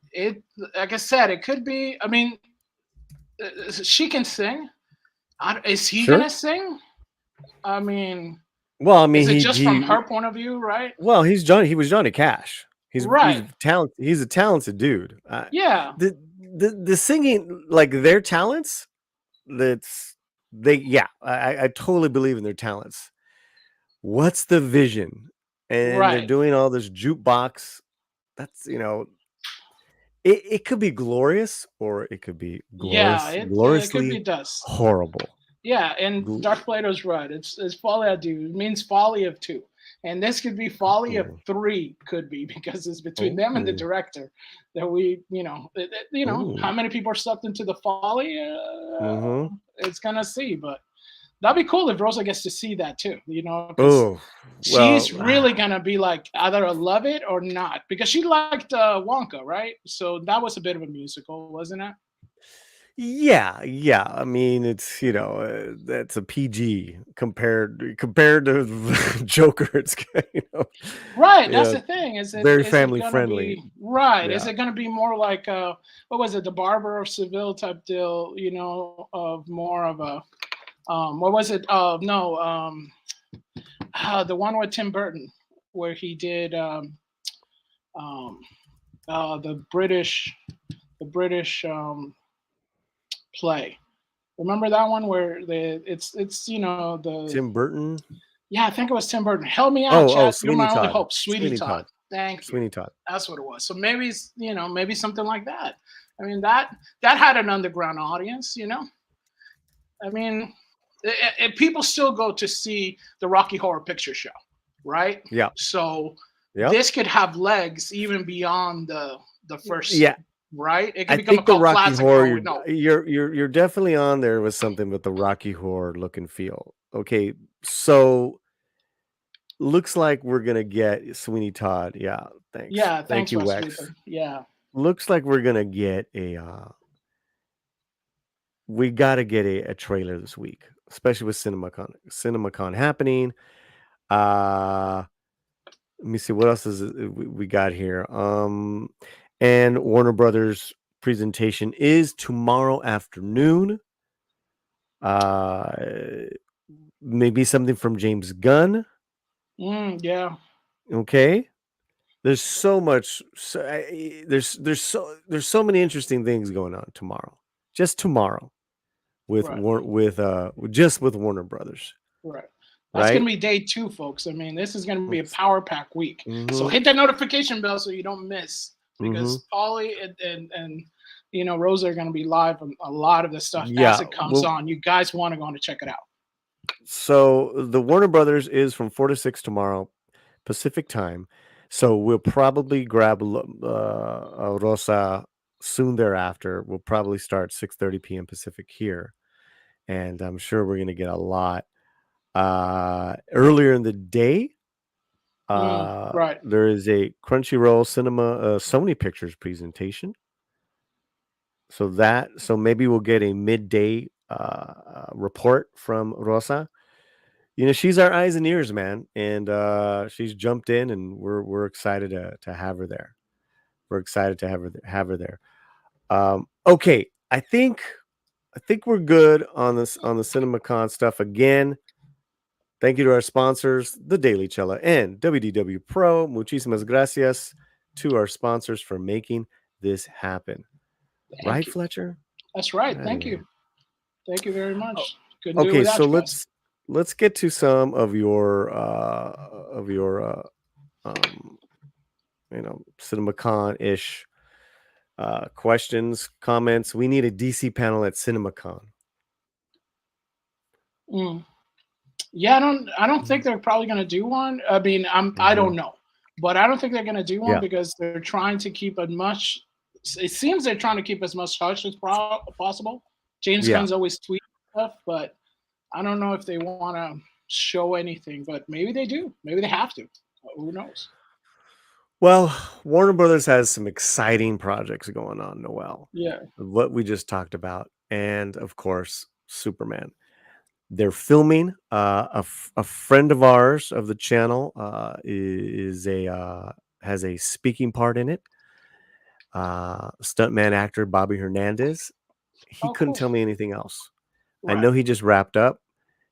Speaker 3: I said, it could be. I mean, she can sing. Is he
Speaker 1: Sure.
Speaker 3: gonna sing? I mean,
Speaker 1: Well, I mean,
Speaker 3: is it just from her point of view, right?
Speaker 1: well, he was Johnny Cash. He's
Speaker 3: Right.
Speaker 1: He's a talented dude.
Speaker 3: Yeah.
Speaker 1: The singing, like their talents, I totally believe in their talents. What's the vision? And they're
Speaker 3: Right.
Speaker 1: doing all this jukebox. That's it could be glorious, or it could be
Speaker 3: Yeah. It could be
Speaker 1: gloriously
Speaker 3: dust.
Speaker 1: horrible.
Speaker 3: Yeah, and Darth Plato's right. It's Folie à deux. It means folly of two, and this could be folly of three. Could be, because it's between them and the director that we, how many people are sucked into the folly. It's gonna see, but that'd be cool if Rosa gets to see that too. You know, because
Speaker 1: Oh,
Speaker 3: she's
Speaker 1: well,
Speaker 3: really gonna be like either love it or not because she liked Wonka, right? So that was a bit of a musical, wasn't it?
Speaker 1: yeah. I mean, it's that's a PG compared to Joker. It's
Speaker 3: Right,
Speaker 1: you
Speaker 3: that's
Speaker 1: know,
Speaker 3: the thing.
Speaker 1: very
Speaker 3: Is it
Speaker 1: family
Speaker 3: gonna
Speaker 1: friendly.
Speaker 3: be right? Is
Speaker 1: Yeah.
Speaker 3: it gonna be more like what was it, the Barber of Seville type deal? You know, of more of a what was it? No, the one with Tim Burton where he did um, the British play. Remember that one where it's the
Speaker 1: Tim Burton.
Speaker 3: yeah, I think it was Tim Burton. Help me out,
Speaker 1: Oh,
Speaker 3: chat. You're
Speaker 1: Sweeney
Speaker 3: my only
Speaker 1: Todd.
Speaker 3: hope, Sweetie
Speaker 1: Sweeney
Speaker 3: Todd.
Speaker 1: Todd.
Speaker 3: Thank you.
Speaker 1: Sweeney Todd.
Speaker 3: That's what it was. So maybe maybe something like that. I mean that had an underground audience. I mean, people still go to see the Rocky Horror Picture Show, right?
Speaker 1: Yeah.
Speaker 3: So
Speaker 1: Yeah.
Speaker 3: this could have legs even beyond the first
Speaker 1: Yeah.
Speaker 3: scene, right? It
Speaker 1: I
Speaker 3: could become a
Speaker 1: think the
Speaker 3: cult
Speaker 1: Rocky
Speaker 3: classic.
Speaker 1: Horror,
Speaker 3: No,
Speaker 1: you're definitely on there with something with the Rocky Horror look and feel. Okay, so looks like we're gonna get Sweeney Todd. Yeah, thanks.
Speaker 3: yeah,
Speaker 1: Thank
Speaker 3: thanks,
Speaker 1: you,
Speaker 3: Wes
Speaker 1: Wex.
Speaker 3: Reaper. Yeah,
Speaker 1: Looks like we're gonna get we gotta get a trailer this week, especially with CinemaCon happening. Uh let me see what else we got here. And Warner Brothers presentation is tomorrow afternoon. Uh maybe something from James Gunn.
Speaker 3: yeah,
Speaker 1: Okay. There's so much there's so many interesting things going on tomorrow. Just tomorrow with
Speaker 3: right.
Speaker 1: just with Warner Brothers,
Speaker 3: Right. That's going
Speaker 1: right?
Speaker 3: to be day 2, folks. I mean, this is going to be a power pack week. So
Speaker 1: Mm-hmm.
Speaker 3: hit that notification bell so you don't miss
Speaker 1: Mm-hmm.
Speaker 3: because Paulie and Rosa are going to be live on a lot of the stuff as
Speaker 1: Yeah.
Speaker 3: it comes
Speaker 1: Well,
Speaker 3: on. You guys want to go and check it out.
Speaker 1: so the Warner Brothers is from 4 to 6 tomorrow Pacific time. So we'll probably grab Rosa soon thereafter. We'll probably start 6:30 p.m. Pacific here. And I'm sure we're going to get a lot earlier in the day.
Speaker 3: Right.
Speaker 1: There is a Crunchyroll Cinema Sony Pictures presentation. So maybe we'll get a midday report from Rosa. She's our eyes and ears, man, and she's jumped in, and we're excited to have her there. We're excited to have her there. Okay, I think we're good on the CinemaCon stuff again. Thank you to our sponsors, The Daily Chela and WDW Pro. Muchísimas gracias to our sponsors for making this happen.
Speaker 3: Thank
Speaker 1: Right,
Speaker 3: you.
Speaker 1: Fletcher?
Speaker 3: That's right.
Speaker 1: Right
Speaker 3: Thank
Speaker 1: on.
Speaker 3: you. Thank you very much. Couldn't do it
Speaker 1: Okay,
Speaker 3: without
Speaker 1: so
Speaker 3: you guys.
Speaker 1: let's get to some of your CinemaCon-ish questions, comments. We need a DC panel at CinemaCon.
Speaker 3: Yeah, I don't think they're probably going to do one. I mean, I don't know, but I don't think they're going to do one because they're trying to keep as much. It seems they're trying to keep as much hush as possible. James Gunn's always tweeting stuff, but I don't know if they want to show anything. But maybe they do. Maybe they have to. Who knows?
Speaker 1: Well, Warner Brothers has some exciting projects going on, Noel.
Speaker 3: Yeah.
Speaker 1: What we just talked about, and of course, Superman. They're filming. A friend of ours of the channel has a speaking part in it. Stuntman actor Bobby Hernandez. He couldn't tell me anything else.
Speaker 3: Right.
Speaker 1: I know he just wrapped up,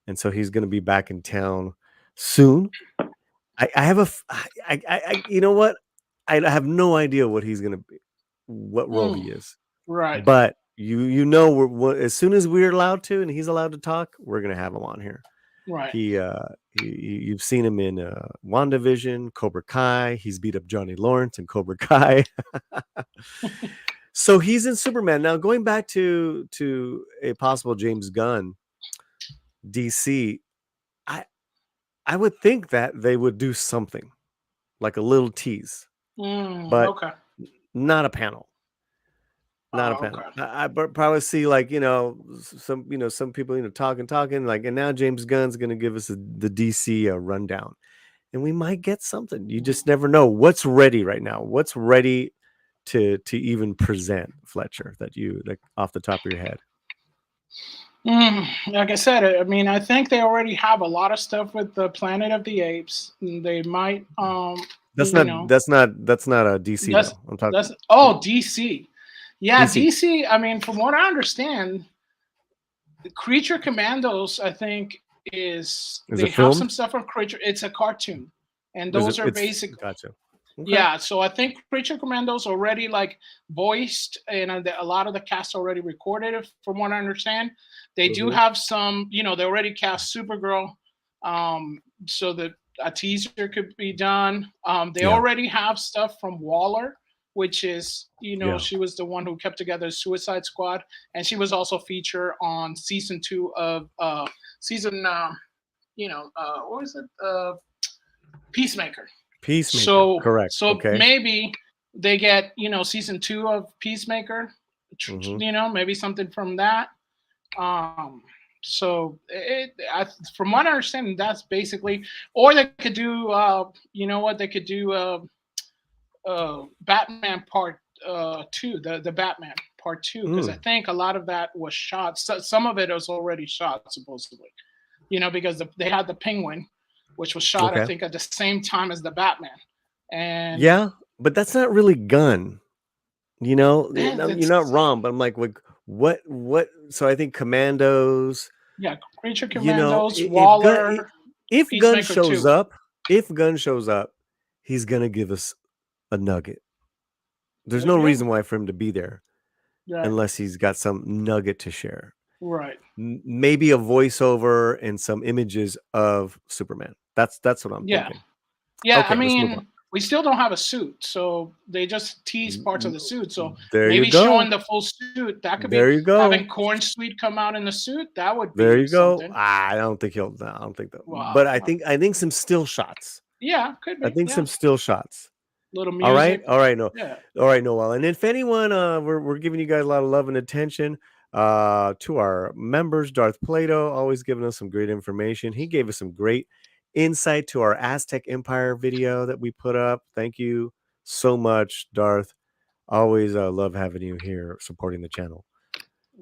Speaker 1: and so he's going to be back in town soon. I have you know what? I have no idea what he's going to be, what role he is.
Speaker 3: Right.
Speaker 1: But as soon as we're allowed to, and he's allowed to talk, we're going to have him on here.
Speaker 3: Right.
Speaker 1: You've seen him in WandaVision, Cobra Kai. He's beat up Johnny Lawrence in Cobra Kai. So he's in Superman. Now, going back to a possible James Gunn DC, I would think that they would do something like a little tease, but
Speaker 3: okay.
Speaker 1: not a panel. Not a
Speaker 3: Oh,
Speaker 1: fan.
Speaker 3: okay.
Speaker 1: I probably see like some people talking like, and now James Gunn's gonna give us the DC rundown, and we might get something. You just never know what's ready right now. What's ready to even present, Fletcher, that you like off the top of your head.
Speaker 3: Like I said, I mean, I think they already have a lot of stuff with the Planet of the Apes. They might,
Speaker 1: That's
Speaker 3: you
Speaker 1: not
Speaker 3: know,
Speaker 1: that's not that's not a DC
Speaker 3: that's
Speaker 1: though. I'm talking
Speaker 3: DC. Yeah,
Speaker 1: DC.
Speaker 3: DC. I mean, from what I understand, the Creature Commandos, I think,
Speaker 1: Is
Speaker 3: they
Speaker 1: it
Speaker 3: have
Speaker 1: filmed?
Speaker 3: some stuff from Creature. It's a cartoon, and
Speaker 1: Is it?
Speaker 3: those are
Speaker 1: It's
Speaker 3: basic.
Speaker 1: gotcha. Okay.
Speaker 3: Yeah, so I think Creature Commandos already like voiced, and a lot of the cast already recorded it. From what I understand, they do have some. They already cast Supergirl, so that a teaser could be done. They
Speaker 1: Yeah.
Speaker 3: already have stuff from Waller, which is
Speaker 1: Yeah.
Speaker 3: she was the one who kept together Suicide Squad, and she was also featured on season 2 of season what was it Peacemaker.
Speaker 1: Peacemaker.
Speaker 3: So
Speaker 1: Correct. Okay.
Speaker 3: maybe they get season 2 of Peacemaker. Maybe something from that. So from what I understand, that's basically. Or they could do. They could do. Batman Part 2, the Batman Part 2, because I think a lot of that was shot. So, some of it was already shot supposedly. Because they had the Penguin, which was shot I think at the same time as the Batman. And
Speaker 1: yeah, but that's not really Gunn. You're
Speaker 3: it's
Speaker 1: not wrong, but I'm like, what? So I think Commandos.
Speaker 3: Creature Commandos,
Speaker 1: If
Speaker 3: Waller,
Speaker 1: Gunn
Speaker 3: Peacemaker
Speaker 1: shows
Speaker 3: 2.
Speaker 1: up, he's gonna give us a nugget. There's
Speaker 3: There
Speaker 1: no
Speaker 3: you go.
Speaker 1: reason why for him to be there
Speaker 3: Right.
Speaker 1: unless he's got some nugget to share.
Speaker 3: Right.
Speaker 1: Maybe a voiceover and some images of Superman. That's what I'm thinking.
Speaker 3: Yeah,
Speaker 1: Okay,
Speaker 3: I
Speaker 1: let's move on.
Speaker 3: mean, we still don't have a suit, so they just tease parts of the suit. So
Speaker 1: There you
Speaker 3: maybe
Speaker 1: go.
Speaker 3: showing the full suit, that could
Speaker 1: There
Speaker 3: be
Speaker 1: you go.
Speaker 3: having Corn Sweet come out in the suit. That would be
Speaker 1: There you go.
Speaker 3: something.
Speaker 1: I don't think he'll. No, I don't think that.
Speaker 3: Wow.
Speaker 1: But I think some still shots.
Speaker 3: Yeah, could be.
Speaker 1: I think some still shots.
Speaker 3: Little music.
Speaker 1: All right, no.
Speaker 3: Yeah.
Speaker 1: All right, Noel. And if anyone, we're giving you guys a lot of love and attention. To our members, Darth Plato, always giving us some great information. He gave us some great insight to our Aztec Empire video that we put up. Thank you so much, Darth. Always love having you here supporting the channel.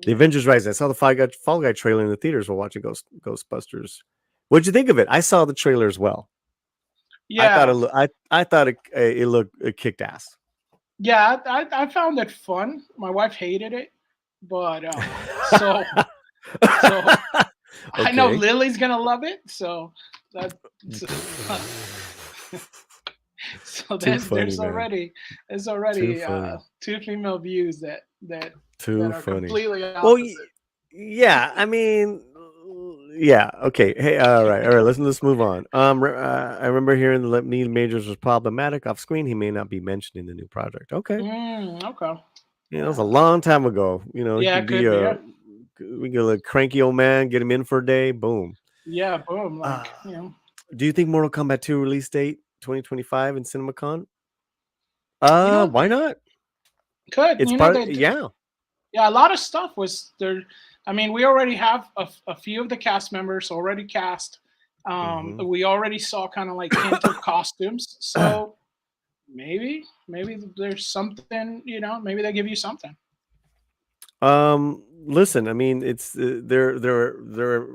Speaker 1: The Avengers Rise. I saw the Fall Guy trailer in the theaters while watching Ghostbusters. What'd you think of it? I saw the trailer as well.
Speaker 3: Yeah.
Speaker 1: I thought it looked kicked ass.
Speaker 3: Yeah, I found it fun. My wife hated it, but so I know Lily's gonna love it. So that so there's already 2 female views that are completely opposite.
Speaker 1: Well, yeah, I mean, yeah, okay. Hey, all right. Let's move on. I remember hearing that Neil Majors was problematic off screen. He may not be mentioned in the new project. Okay.
Speaker 3: Okay.
Speaker 1: Yeah, that was a long time ago.
Speaker 3: Yeah,
Speaker 1: he could be we get a cranky old man, get him in for a day, boom.
Speaker 3: Yeah, boom.
Speaker 1: Do you think Mortal Kombat 2 release date 2025 in CinemaCon? Why not?
Speaker 3: Could
Speaker 1: it's yeah.
Speaker 3: Yeah, a lot of stuff was there. I mean, we already have a few of the cast members already cast. We already saw kind of like hinted costumes. So maybe there's something, maybe they give you something.
Speaker 1: Listen, I mean, it's they're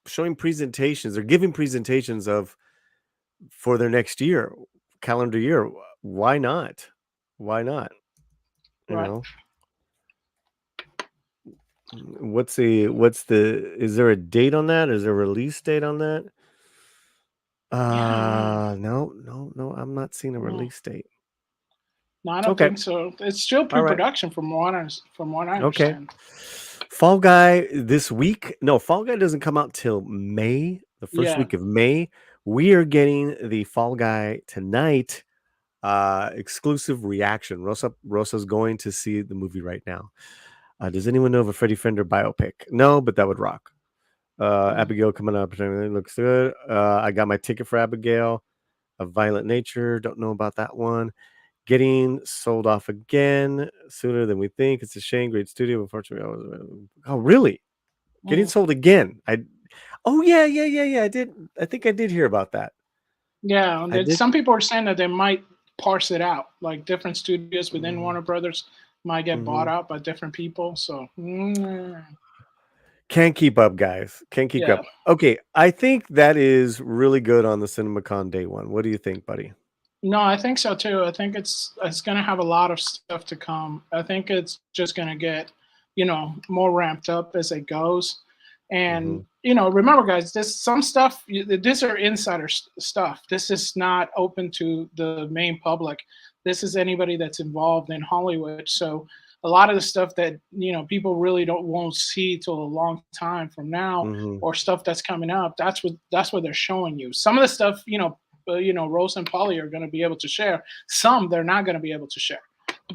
Speaker 1: showing presentations. They're giving presentations for their next year, calendar year. Why not? You know. Is there a date on that? Is there a release date on that? No, I'm not seeing a release date.
Speaker 3: No, I don't think so. It's still pre-production from what I understand.
Speaker 1: Fall Guy this week. No, Fall Guy doesn't come out till May, the first week of May. We are getting the Fall Guy tonight. Exclusive reaction. Rosa's going to see the movie right now. Does anyone know of a Freddie Fender biopic? No, but that would rock. Abigail coming up. It looks good. I got my ticket for Abigail. A Violent Nature. Don't know about that one. Getting sold off again sooner than we think. It's a shame. Great studio. Unfortunately, oh really? Getting sold again. Oh yeah. I did. I think I did hear about that.
Speaker 3: Yeah,
Speaker 1: I did.
Speaker 3: some people are saying that they might parse it out, like different studios within Warner Brothers might get bought out by different people. So
Speaker 1: Can't keep up, guys. Can't keep
Speaker 3: yeah.
Speaker 1: up. Okay, I think that is really good on the CinemaCon day one. What do you think, buddy?
Speaker 3: No, I think so too. I think it's going to have a lot of stuff to come. I think it's just going to get, more ramped up as it goes. And remember, guys, this some stuff. These are insider stuff. This is not open to the main public. This is anybody that's involved in Hollywood. So a lot of the stuff that people really won't see till a long time from now, or stuff that's coming up. That's what they're showing you. Some of the stuff, Rosa and Paulie are going to be able to share. Some they're not going to be able to share,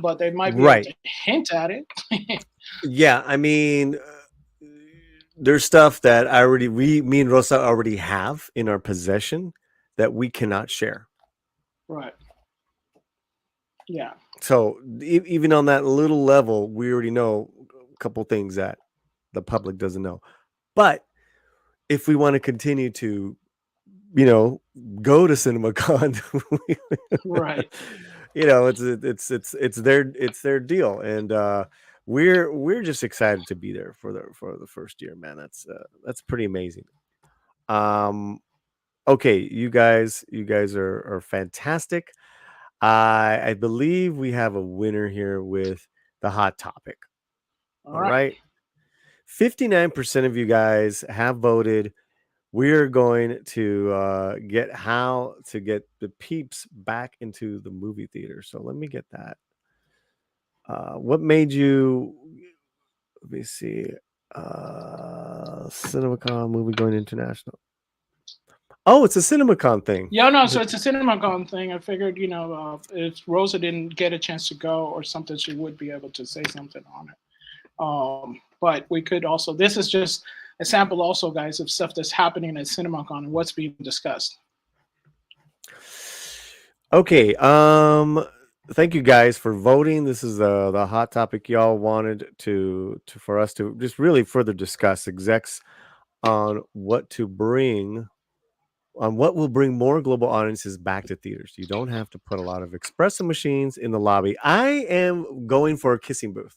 Speaker 3: but they might be able to hint at it.
Speaker 1: Yeah, I mean, there's stuff that me and Rosa already have in our possession that we cannot share.
Speaker 3: Right. Yeah.
Speaker 1: So even on that little level, we already know a couple things that the public doesn't know. But if we want to continue to, go to CinemaCon,
Speaker 3: right?
Speaker 1: It's their deal, and we're just excited to be there for the first year, man. That's pretty amazing. Okay, you guys are fantastic. I believe we have a winner here with the hot topic. All right. 59% of you guys have voted. We're going to get how to get the peeps back into the movie theater. So let me get that. What made you? Let me see. CinemaCon movie going international. Oh, it's a CinemaCon thing.
Speaker 3: Yeah, no, so it's a CinemaCon thing. I figured, if Rosa didn't get a chance to go or something, she would be able to say something on it. But we could also, this is just a sample also, guys, of stuff that's happening at CinemaCon and what's being discussed.
Speaker 1: Okay. Thank you guys for voting. This is the hot topic y'all wanted for us to just really further discuss execs on what will bring more global audiences back to theaters. You don't have to put a lot of espresso machines in the lobby. I am going for a kissing booth.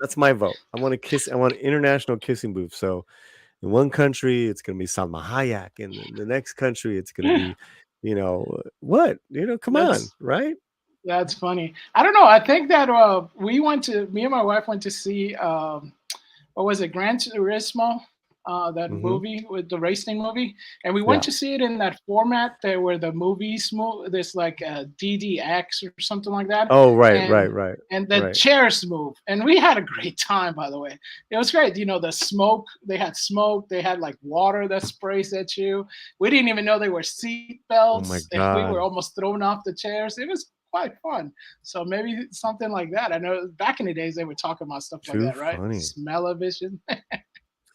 Speaker 1: That's my vote. I want an international kissing booth. So in one country, it's going to be Salma Hayek. In the next country, it's going to be, come on, right?
Speaker 3: That's funny. I don't know. I think that me and my wife went to see, what was it, Gran Turismo? That movie with the racing movie, and we went to see it in that format there where the movies move. There's like a DDX or something like that.
Speaker 1: Oh, right.
Speaker 3: And the chairs move, and we had a great time. By the way, it was great. The smoke. They had smoke. They had like water that sprays at you. We didn't even know they were seat belts.
Speaker 1: Oh my God.
Speaker 3: And we were almost thrown off the chairs. It was quite fun. So maybe something like that. I know back in the days they were talking about stuff like that, right?
Speaker 1: Funny.
Speaker 3: Smell-o-vision.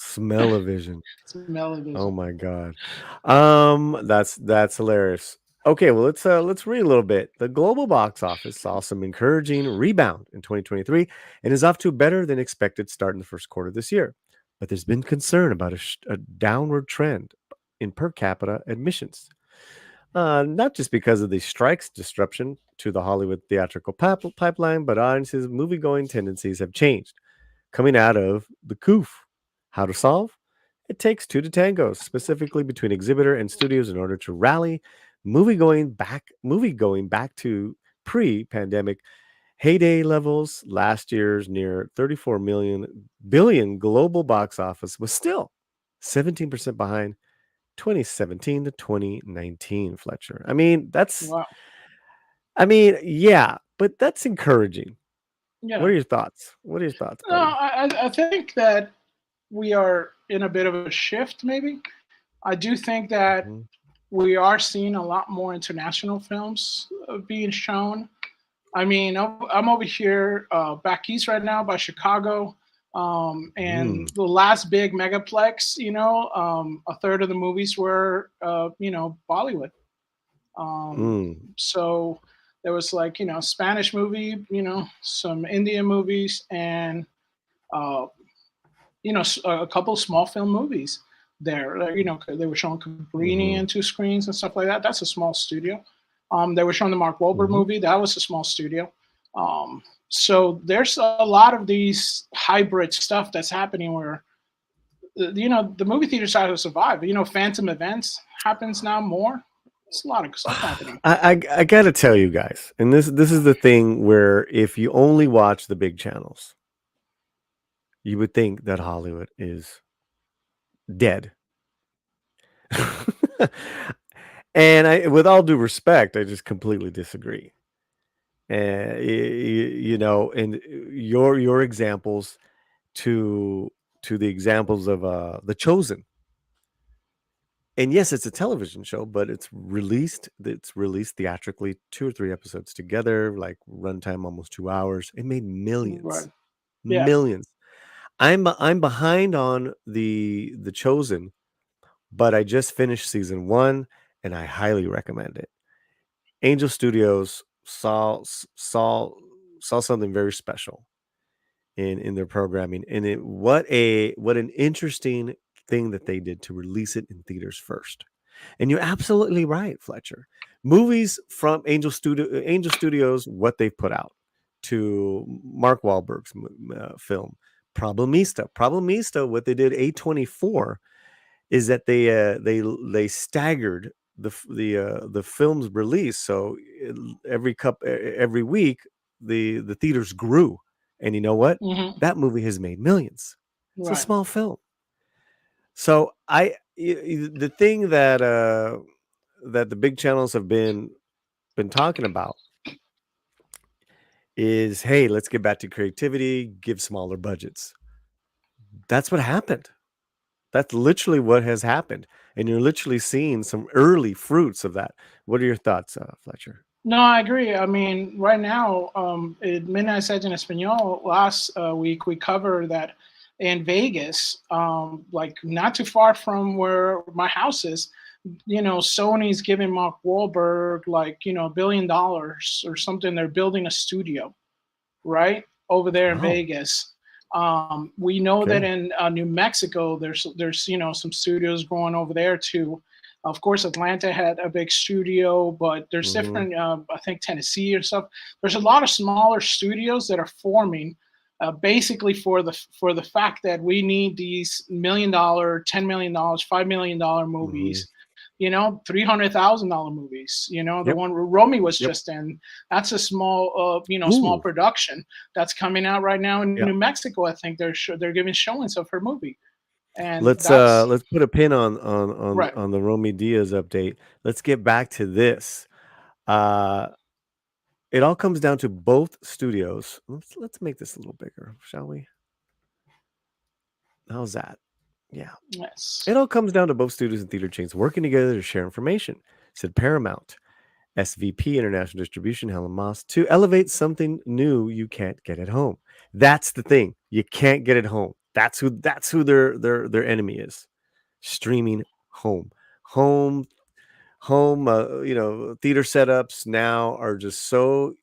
Speaker 1: Smell-o-vision.
Speaker 3: Smell-o-vision.
Speaker 1: Oh my God. That's hilarious. Okay, well let's read a little bit. The global box office saw some encouraging rebound in 2023 and is off to a better than expected start in the first quarter this year. But there's been concern about a downward trend in per capita admissions. Not just because of the strikes disruption to the Hollywood theatrical pipeline, but audiences' movie-going tendencies have changed. Coming out of the COOF. How to solve? It takes two to tango, specifically between exhibitor and studios in order to rally movie going back to pre-pandemic heyday levels. Last year's near 34 billion global box office was still 17% behind 2017 to 2019, Fletcher. I mean,
Speaker 3: wow.
Speaker 1: Yeah, but that's encouraging.
Speaker 3: Yeah.
Speaker 1: What are your thoughts? Buddy?
Speaker 3: No, I think that we are in a bit of a shift, maybe. I do think that we are seeing a lot more international films being shown. I mean, I'm over here back east right now by Chicago, and the last big megaplex, a third of the movies were, Bollywood. So There was like, Spanish movie, some Indian movies, and uh, a couple small film movies there. They were showing Cabrini
Speaker 1: Mm-hmm.
Speaker 3: in 2 screens and stuff like that. That's a small studio. They were showing the Mark Wahlberg
Speaker 1: Mm-hmm.
Speaker 3: movie. That was a small studio. So there's a lot of these hybrid stuff that's happening where, the movie theaters try to survive. Phantom events happens now more. It's a lot of stuff happening.
Speaker 1: I gotta tell you guys, and this is the thing where if you only watch the big channels, you would think that Hollywood is dead. And with all due respect, I just completely disagree. And and your examples to the examples of The Chosen. And yes, it's a television show, but it's released theatrically, 2 or 3 episodes together, like runtime almost 2 hours. It made millions.
Speaker 3: Right. Yeah.
Speaker 1: Millions. I'm behind on the Chosen, but I just finished season 1 and I highly recommend it. Angel Studios saw something very special in their programming, and what an interesting thing that they did to release it in theaters first. And you're absolutely right, Fletcher. Movies from Angel Studios, what they've put out, to Mark Wahlberg's film Problemista. What they did A24 is that they staggered the film's release. So every week the theaters grew, and you know what?
Speaker 3: Mm-hmm.
Speaker 1: That movie has made millions. It's a
Speaker 3: Right.
Speaker 1: small film. So the thing that the big channels have been talking about is, hey, let's get back to creativity, give smaller budgets. That's what happened. That's literally what has happened. And you're literally seeing some early fruits of that. What are your thoughts, Fletcher?
Speaker 3: No, I agree. I mean, right now, at Midnight Sage in Espanol, last week, we covered that in Vegas, like not too far from where my house is, Sony's giving Mark Wahlberg like, $1 billion or something. They're building a studio, right, over there in
Speaker 1: Wow.
Speaker 3: Vegas. We know that
Speaker 1: Okay.
Speaker 3: in New Mexico, there's some studios going over there too. Of course, Atlanta had a big studio, but there's
Speaker 1: Mhm.
Speaker 3: different. I think Tennessee or stuff. There's a lot of smaller studios that are forming, basically for the fact that we need these $1 million, $10 million, $5 million movies. $300,000 movies. The
Speaker 1: Yep.
Speaker 3: one Romy was
Speaker 1: Yep.
Speaker 3: just in. That's a small,
Speaker 1: Ooh.
Speaker 3: small production that's coming out right now in
Speaker 1: Yeah.
Speaker 3: New Mexico. I think they're giving showings of her movie, and
Speaker 1: Let's put a pin on
Speaker 3: right.
Speaker 1: the Romy Diaz update. Let's get back to this. It all comes down to both studios. Let's make this a little bigger, shall we? How's that? Yeah.
Speaker 3: Yes.
Speaker 1: It all comes down to both studios and theater chains working together to share information, said Paramount SVP International Distribution Helen Moss, to elevate something new you can't get at home. That's the thing. You can't get it home. That's who their enemy is. Streaming home. Theater setups now are just so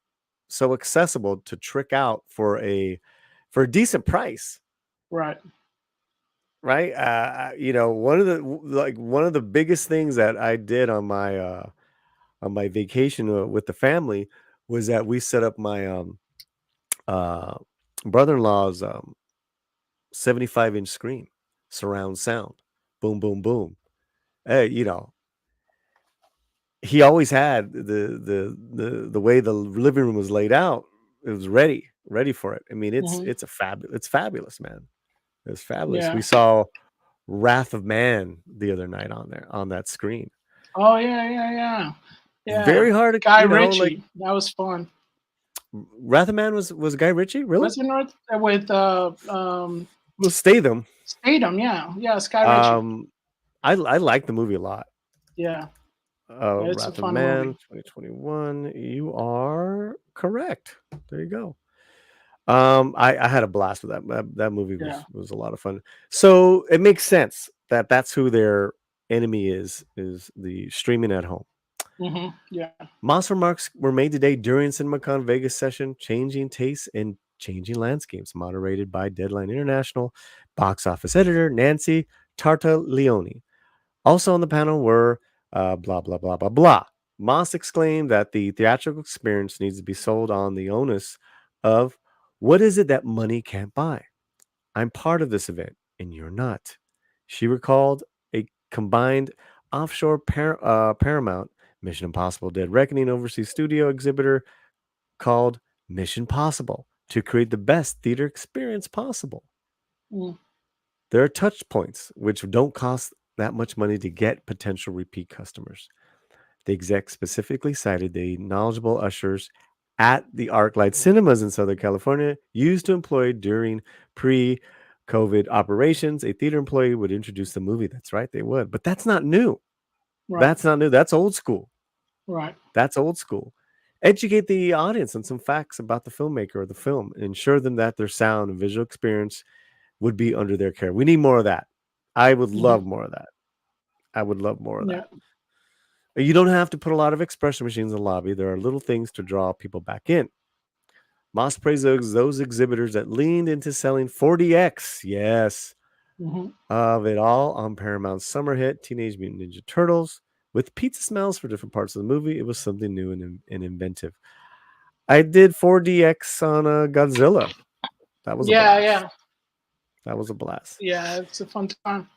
Speaker 1: accessible to trick out for a decent price.
Speaker 3: Right.
Speaker 1: Right. One of the biggest things that I did on my vacation with the family was that we set up my brother-in-law's 75-inch screen, surround sound, boom, boom, boom. He always had the way the living room was laid out. It was ready for it. I mean,
Speaker 3: Mhm.
Speaker 1: it's fabulous, man. It's fabulous.
Speaker 3: Yeah.
Speaker 1: We saw Wrath of Man the other night on that screen.
Speaker 3: Oh yeah.
Speaker 1: Very hard to
Speaker 3: Guy Ritchie. That was fun.
Speaker 1: Wrath of Man was Guy Ritchie, really?
Speaker 3: Was it North with
Speaker 1: Well, Statham.
Speaker 3: Statham? Yeah, it's Guy Ritchie.
Speaker 1: I like the movie a lot.
Speaker 3: Yeah, it's
Speaker 1: Wrath
Speaker 3: a
Speaker 1: of
Speaker 3: fun
Speaker 1: Man,
Speaker 3: movie.
Speaker 1: 2021. You are correct. There you go. I had a blast with that movie. Was a lot of fun. So it makes sense that that's who their enemy is the streaming at home.
Speaker 3: Yeah.
Speaker 1: Moss remarks were made today during CinemaCon Vegas session, changing tastes and changing landscapes, moderated by Deadline International box office editor Nancy Tartaglione. Also on the panel were blah, blah, blah, blah, blah. Moss exclaimed that the theatrical experience needs to be sold on the onus of what is it that money can't buy? I'm part of this event, and you're not. She recalled a combined offshore Paramount Mission Impossible Dead Reckoning overseas studio exhibitor called Mission Possible to create the best theater experience possible.
Speaker 3: Mm.
Speaker 1: There are touch points which don't cost that much money to get potential repeat customers. The exec specifically cited the knowledgeable ushers at the ArcLight Cinemas in Southern California used to employ during pre-COVID operations. A theater employee would introduce the movie. That's right, they would. But that's not new.
Speaker 3: Right.
Speaker 1: That's not new. That's old school.
Speaker 3: Right.
Speaker 1: That's old school. Educate the audience on some facts about the filmmaker or the film. Ensure them that their sound and visual experience would be under their care. We need more of that. I would love more of that. I would love more of that. You don't have to put a lot of expression machines in the lobby. There are little things to draw people back in. Moss praised those exhibitors that leaned into selling 4DX, yes, of it all on Paramount's summer hit, Teenage Mutant Ninja Turtles. With pizza smells for different parts of the movie, it was something new and inventive. I did 4DX on Godzilla. That was a blast.
Speaker 3: Yeah.
Speaker 1: That was a blast.
Speaker 3: Yeah, it's a fun time.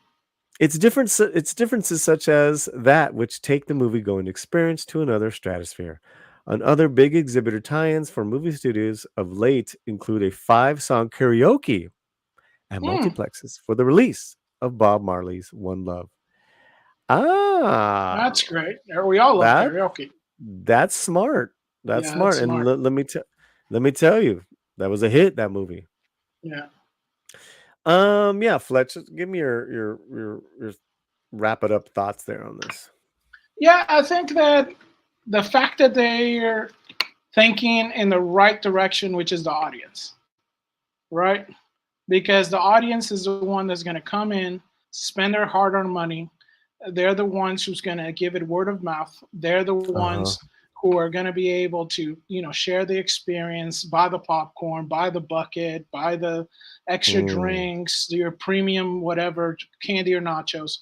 Speaker 1: It's differences such as that which take the movie-going experience to another stratosphere. On other big exhibitor tie-ins for movie studios of late include a 5-song karaoke at multiplexes for the release of Bob Marley's One Love.
Speaker 3: That's great. We all love karaoke.
Speaker 1: That's smart. That's smart. And let me tell you, that was a hit, that movie.
Speaker 3: Yeah.
Speaker 1: Yeah, Fletch, give me your wrap it up thoughts there on this.
Speaker 3: Yeah, I think that the fact that they're thinking in the right direction, which is the audience, right? Because the audience is the one that's going to come in, spend their hard-earned money. They're the ones who's going to give it word of mouth. They're the ones who are going to be able to, share the experience, buy the popcorn, buy the bucket, buy the extra drinks, your premium, whatever, candy or nachos.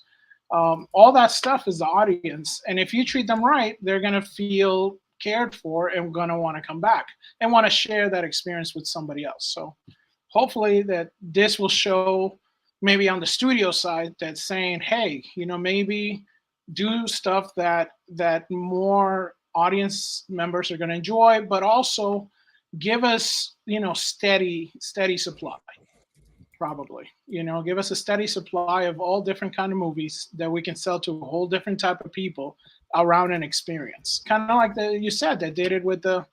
Speaker 3: All that stuff is the audience. And if you treat them right, they're going to feel cared for and going to want to come back and want to share that experience with somebody else. So hopefully that this will show maybe on the studio side that's saying, hey, maybe do stuff that more audience members are going to enjoy, but also give us, steady supply. Probably, give us a steady supply of all different kind of movies that we can sell to a whole different type of people around an experience. Kind of like you said, that did it with the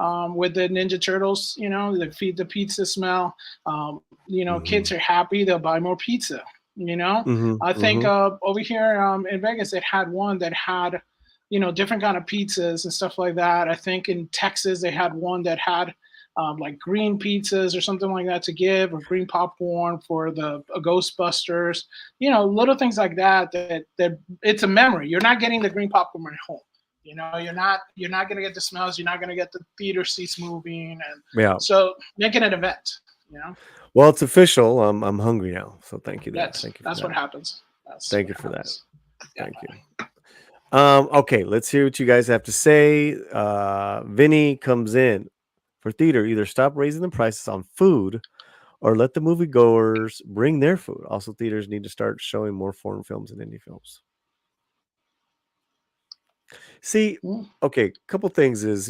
Speaker 3: Ninja Turtles. They feed the pizza smell. Kids are happy; they'll buy more pizza. I think over here in Vegas, it had one that had different kind of pizzas and stuff like that. I think in Texas they had one that had like green pizzas or something like that to give, or green popcorn for the Ghostbusters, little things like that it's a memory. You're not getting the green popcorn at home. You're not going to get the smells. You're not going to get the theater seats moving. And so make it an event,
Speaker 1: Well, it's official. I'm hungry now. So thank you.
Speaker 3: That's what happens.
Speaker 1: Thank you for that. Thank you. Okay, let's hear what you guys have to say. Vinny comes in. For theater, either stop raising the prices on food or let the moviegoers bring their food. Also, theaters need to start showing more foreign films and indie films. See, okay, couple things is,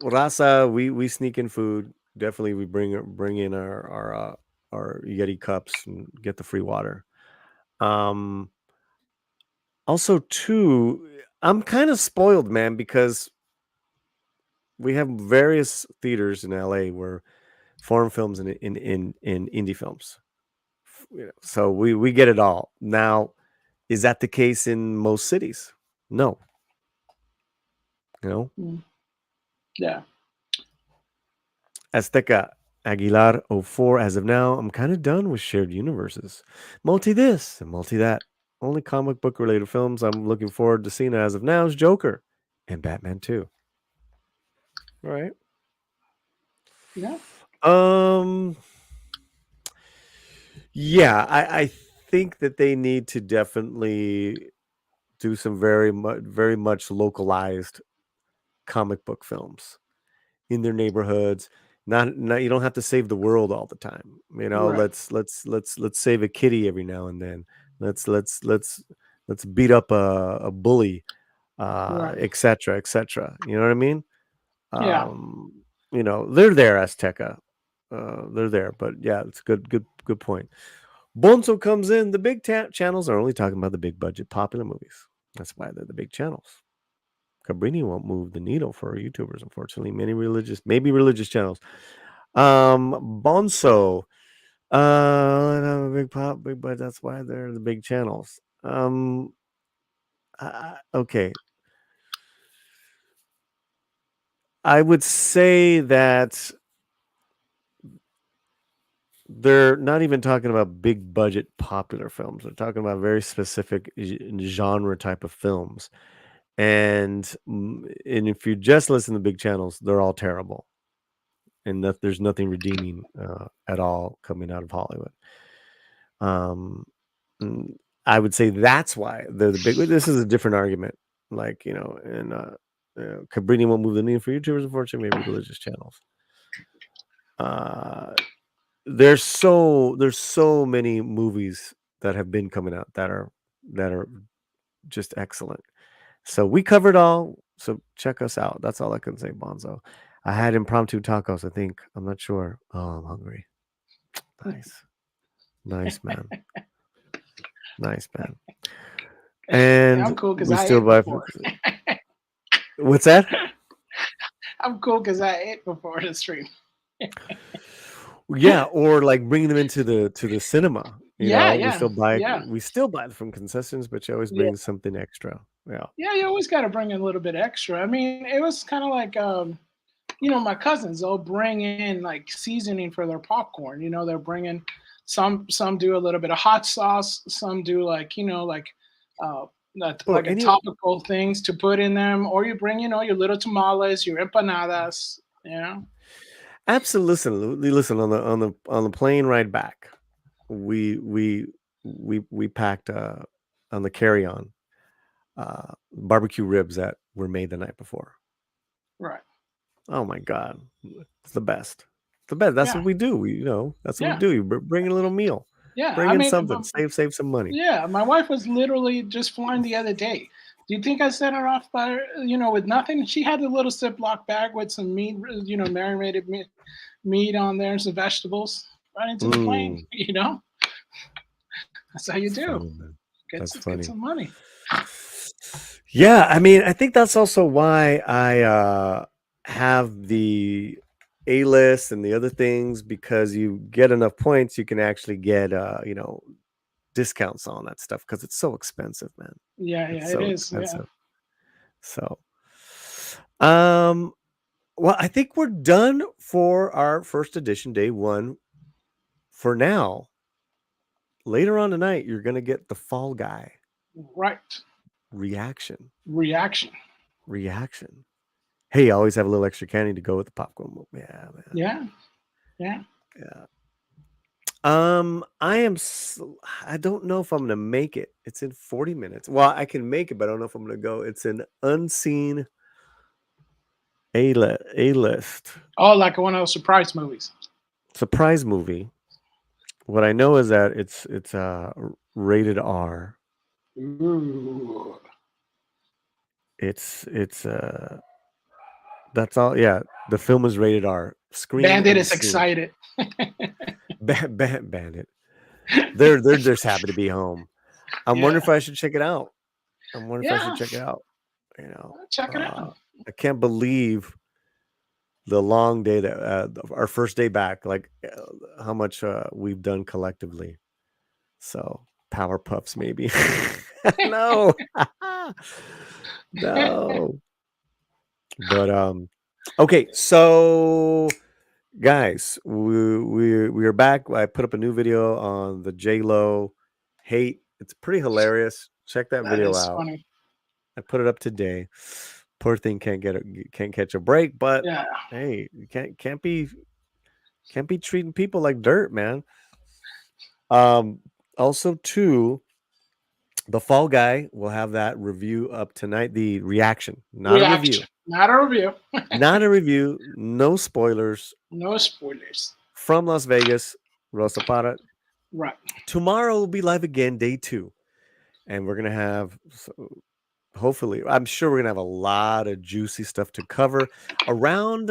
Speaker 1: Raza, we sneak in food. Definitely we bring in our Yeti cups and get the free water. Also, too, I'm kind of spoiled, man, because we have various theaters in LA where foreign films and in indie films. So we get it all. Now, is that the case in most cities? No.
Speaker 3: Yeah.
Speaker 1: Azteca Aguilar 04, as of now, I'm kind of done with shared universes. Multi this and multi that. Only comic book related films I'm looking forward to seeing as of now is Joker and Batman 2. All right.
Speaker 3: Yeah.
Speaker 1: Yeah, I think that they need to definitely do some very much localized comic book films in their neighborhoods. Not you don't have to save the world all the time. You know,
Speaker 3: Right.
Speaker 1: let's save a kitty every now and then. Let's beat up a bully,
Speaker 3: Right.
Speaker 1: et cetera, et cetera. You know what I mean?
Speaker 3: Yeah.
Speaker 1: You know, they're there, Azteca. They're there, but yeah, it's good point. Bonzo comes in. The big channels are only talking about the big budget popular movies. That's why they're the big channels. Cabrini won't move the needle for YouTubers, unfortunately. Maybe religious channels. Bonzo, big pop, big budget. That's why they're the big channels. Okay. I would say that they're not even talking about big budget popular films. They're talking about very specific genre type of films. And if you just listen to big channels, they're all terrible. And there's nothing redeeming at all coming out of Hollywood. I would say that's why they're the big. This is a different argument. Like, you know, and Cabrini won't move the needle for YouTubers, unfortunately, maybe religious channels. There's so many movies that have been coming out that are just excellent. So we covered all. So check us out. That's all I can say, Bonzo. I had impromptu tacos, I think. I'm not sure. Oh, I'm hungry. Nice, man. Nice, man. And
Speaker 3: I'm cool because
Speaker 1: we
Speaker 3: I
Speaker 1: still
Speaker 3: ate
Speaker 1: buy.
Speaker 3: before.
Speaker 1: What's that?
Speaker 3: I'm cool because I ate before the stream.
Speaker 1: Yeah, or like bringing them into the cinema. You know,
Speaker 3: Yeah.
Speaker 1: we still buy them from concessions, but you always
Speaker 3: Yeah.
Speaker 1: bring something extra. Yeah.
Speaker 3: Yeah, you always got to bring in a little bit extra. I mean, it was kind of like, you know, my cousins, they'll bring in like seasoning for their popcorn. You know, they're bringing some do a little bit of hot sauce, some do like, you know, like like a topical things to put in them, or you bring, you know, your little tamales, your empanadas, you know.
Speaker 1: Absolutely. Listen, on the plane ride back, we packed on the carry-on barbecue ribs that were made the night before.
Speaker 3: Right.
Speaker 1: Oh my God, it's the best. The best. That's what we do. That's what we do. You bring a little meal.
Speaker 3: Yeah,
Speaker 1: Bring in something. Save some money.
Speaker 3: Yeah, my wife was literally just flying the other day. Do you think I sent her off by, you know, with nothing? She had a little Ziploc bag with some meat, you know, marinated meat on there and some vegetables right into the plane, you know? That's how you do. Get some money.
Speaker 1: Yeah, I mean, I think that's also why I have the A-list and the other things, because you get enough points, you can actually get you know, discounts on that stuff because it's so expensive, man.
Speaker 3: Yeah,
Speaker 1: It's
Speaker 3: it
Speaker 1: so
Speaker 3: is.
Speaker 1: expensive. So, well, I think we're done for our first edition, day one. For now, later on tonight, you're gonna get the Fall Guy.
Speaker 3: Right.
Speaker 1: Reaction. Hey, I always have a little extra candy to go with the popcorn. Yeah, man.
Speaker 3: Yeah.
Speaker 1: I don't know if I'm gonna make it. It's in 40 minutes. Well, I can make it, but I don't know if I'm gonna go. It's an unseen A-list.
Speaker 3: Oh, like one of those surprise movies.
Speaker 1: Surprise movie. What I know is that it's rated R.
Speaker 3: Ooh.
Speaker 1: It's that's all. Yeah, the film is rated R.
Speaker 3: Bandit is excited.
Speaker 1: Bandit. They're just happy to be home. I'm wondering if I should check it out. You know,
Speaker 3: check it out.
Speaker 1: I can't believe the long day that our first day back, like how much we've done collectively. So Power Puffs, maybe. No. No. But okay, so guys, we are back. I put up a new video on the J-Lo hate It's pretty hilarious. Check that video
Speaker 3: is
Speaker 1: out.
Speaker 3: funny.
Speaker 1: I put it up today. Poor thing can't catch a break, but
Speaker 3: Yeah.
Speaker 1: hey, you can't be treating people like dirt, man. Also too, the Fall Guy will have that review up tonight. The reaction, not a review.
Speaker 3: Not a review.
Speaker 1: Not a review. No spoilers.
Speaker 3: No spoilers.
Speaker 1: From Las Vegas, Rosa Parra.
Speaker 3: Right.
Speaker 1: Tomorrow will be live again, day 2. And we're going to have, hopefully, I'm sure we're going to have a lot of juicy stuff to cover around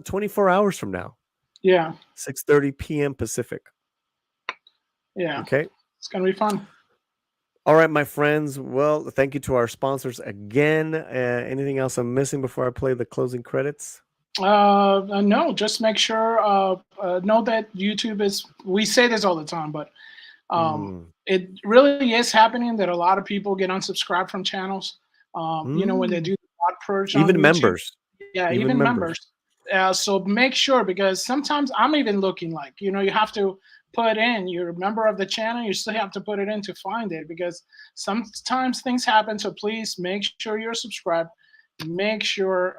Speaker 1: 24 hours from now.
Speaker 3: Yeah.
Speaker 1: 6:30 p.m. Pacific.
Speaker 3: Yeah.
Speaker 1: Okay.
Speaker 3: It's going to be fun.
Speaker 1: All right, my friends. Well, thank you to our sponsors again. Anything else I'm missing before I play the closing credits?
Speaker 3: No, just make sure, know that YouTube is, we say this all the time, but it really is happening that a lot of people get unsubscribed from channels. You know, when they do the bot purge on
Speaker 1: even
Speaker 3: YouTube.
Speaker 1: members.
Speaker 3: Yeah, even members. So make sure, because sometimes I'm even looking like, you know, you have to put in, you're a member of the channel, you still have to put it in to find it, because sometimes things happen. So please make sure you're subscribed. Make sure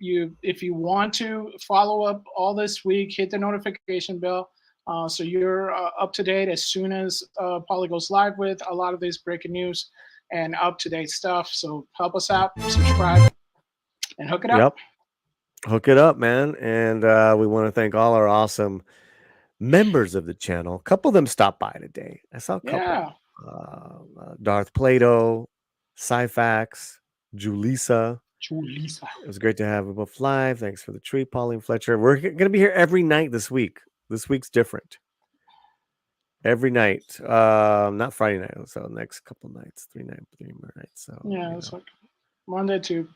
Speaker 3: if you want to follow up all this week, hit the notification bell so you're up to date as soon as Paulie goes live with a lot of this breaking news and up-to-date stuff. So help us out, subscribe, and hook it up.
Speaker 1: Yep. Hook it up, man. And we want to thank all our awesome members of the channel. A couple of them stopped by today. I saw a couple.
Speaker 3: Yeah.
Speaker 1: Darth Plato, Cyfax, Julissa. It was great to have them both live. Thanks for the treat, Pauline Fletcher. We're going to be here every night this week. This week's different. Every night. Not Friday night. So next couple nights. 3 more nights. So
Speaker 3: yeah, it's like Monday to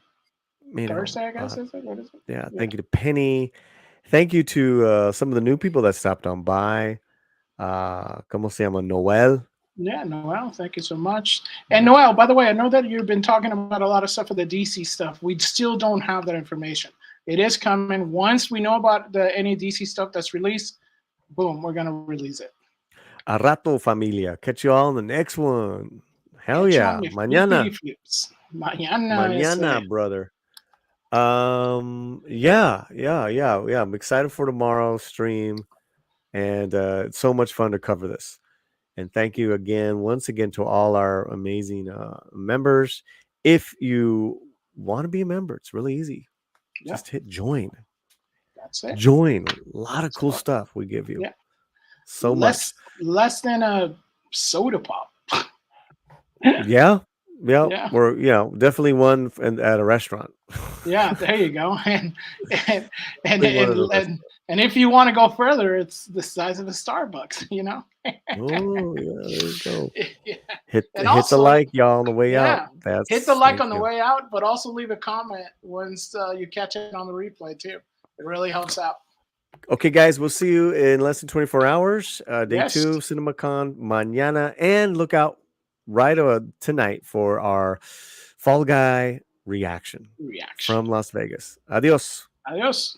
Speaker 3: Thursday, I guess. Is it? What is it?
Speaker 1: Yeah, thank you to Penny. Thank you to some of the new people that stopped on by. ¿Cómo se llama? Noel.
Speaker 3: Yeah, Noel, thank you so much. And Noel, by the way, I know that you've been talking about a lot of stuff with the DC stuff. We still don't have that information. It is coming. Once we know about any DC stuff that's released, boom, we're going to release it.
Speaker 1: A rato, familia. Catch you all in the next one. Hell yeah. Mañana. Mañana, brother. Yeah. I'm excited for tomorrow's stream. And it's so much fun to cover this. And thank you once again to all our amazing members. If you want to be a member, it's really easy.
Speaker 3: Yeah.
Speaker 1: Just hit join.
Speaker 3: That's it. Join.
Speaker 1: A lot of cool stuff we give you.
Speaker 3: Yeah.
Speaker 1: So much.
Speaker 3: Less than a soda pop.
Speaker 1: Yeah. We're definitely one at a restaurant.
Speaker 3: Yeah, there you go. And if you want to go further, it's the size of a Starbucks, you know?
Speaker 1: Oh, yeah, there you go.
Speaker 3: Yeah.
Speaker 1: Hit the like, y'all, on the way out.
Speaker 3: Hit the like on the way out, but also leave a comment once you catch it on the replay, too. It really helps out.
Speaker 1: Okay, guys, we'll see you in less than 24 hours. Day 2, CinemaCon, mañana. And look out right tonight for our Fall Guy reaction from Las Vegas. Adios.
Speaker 3: Adios.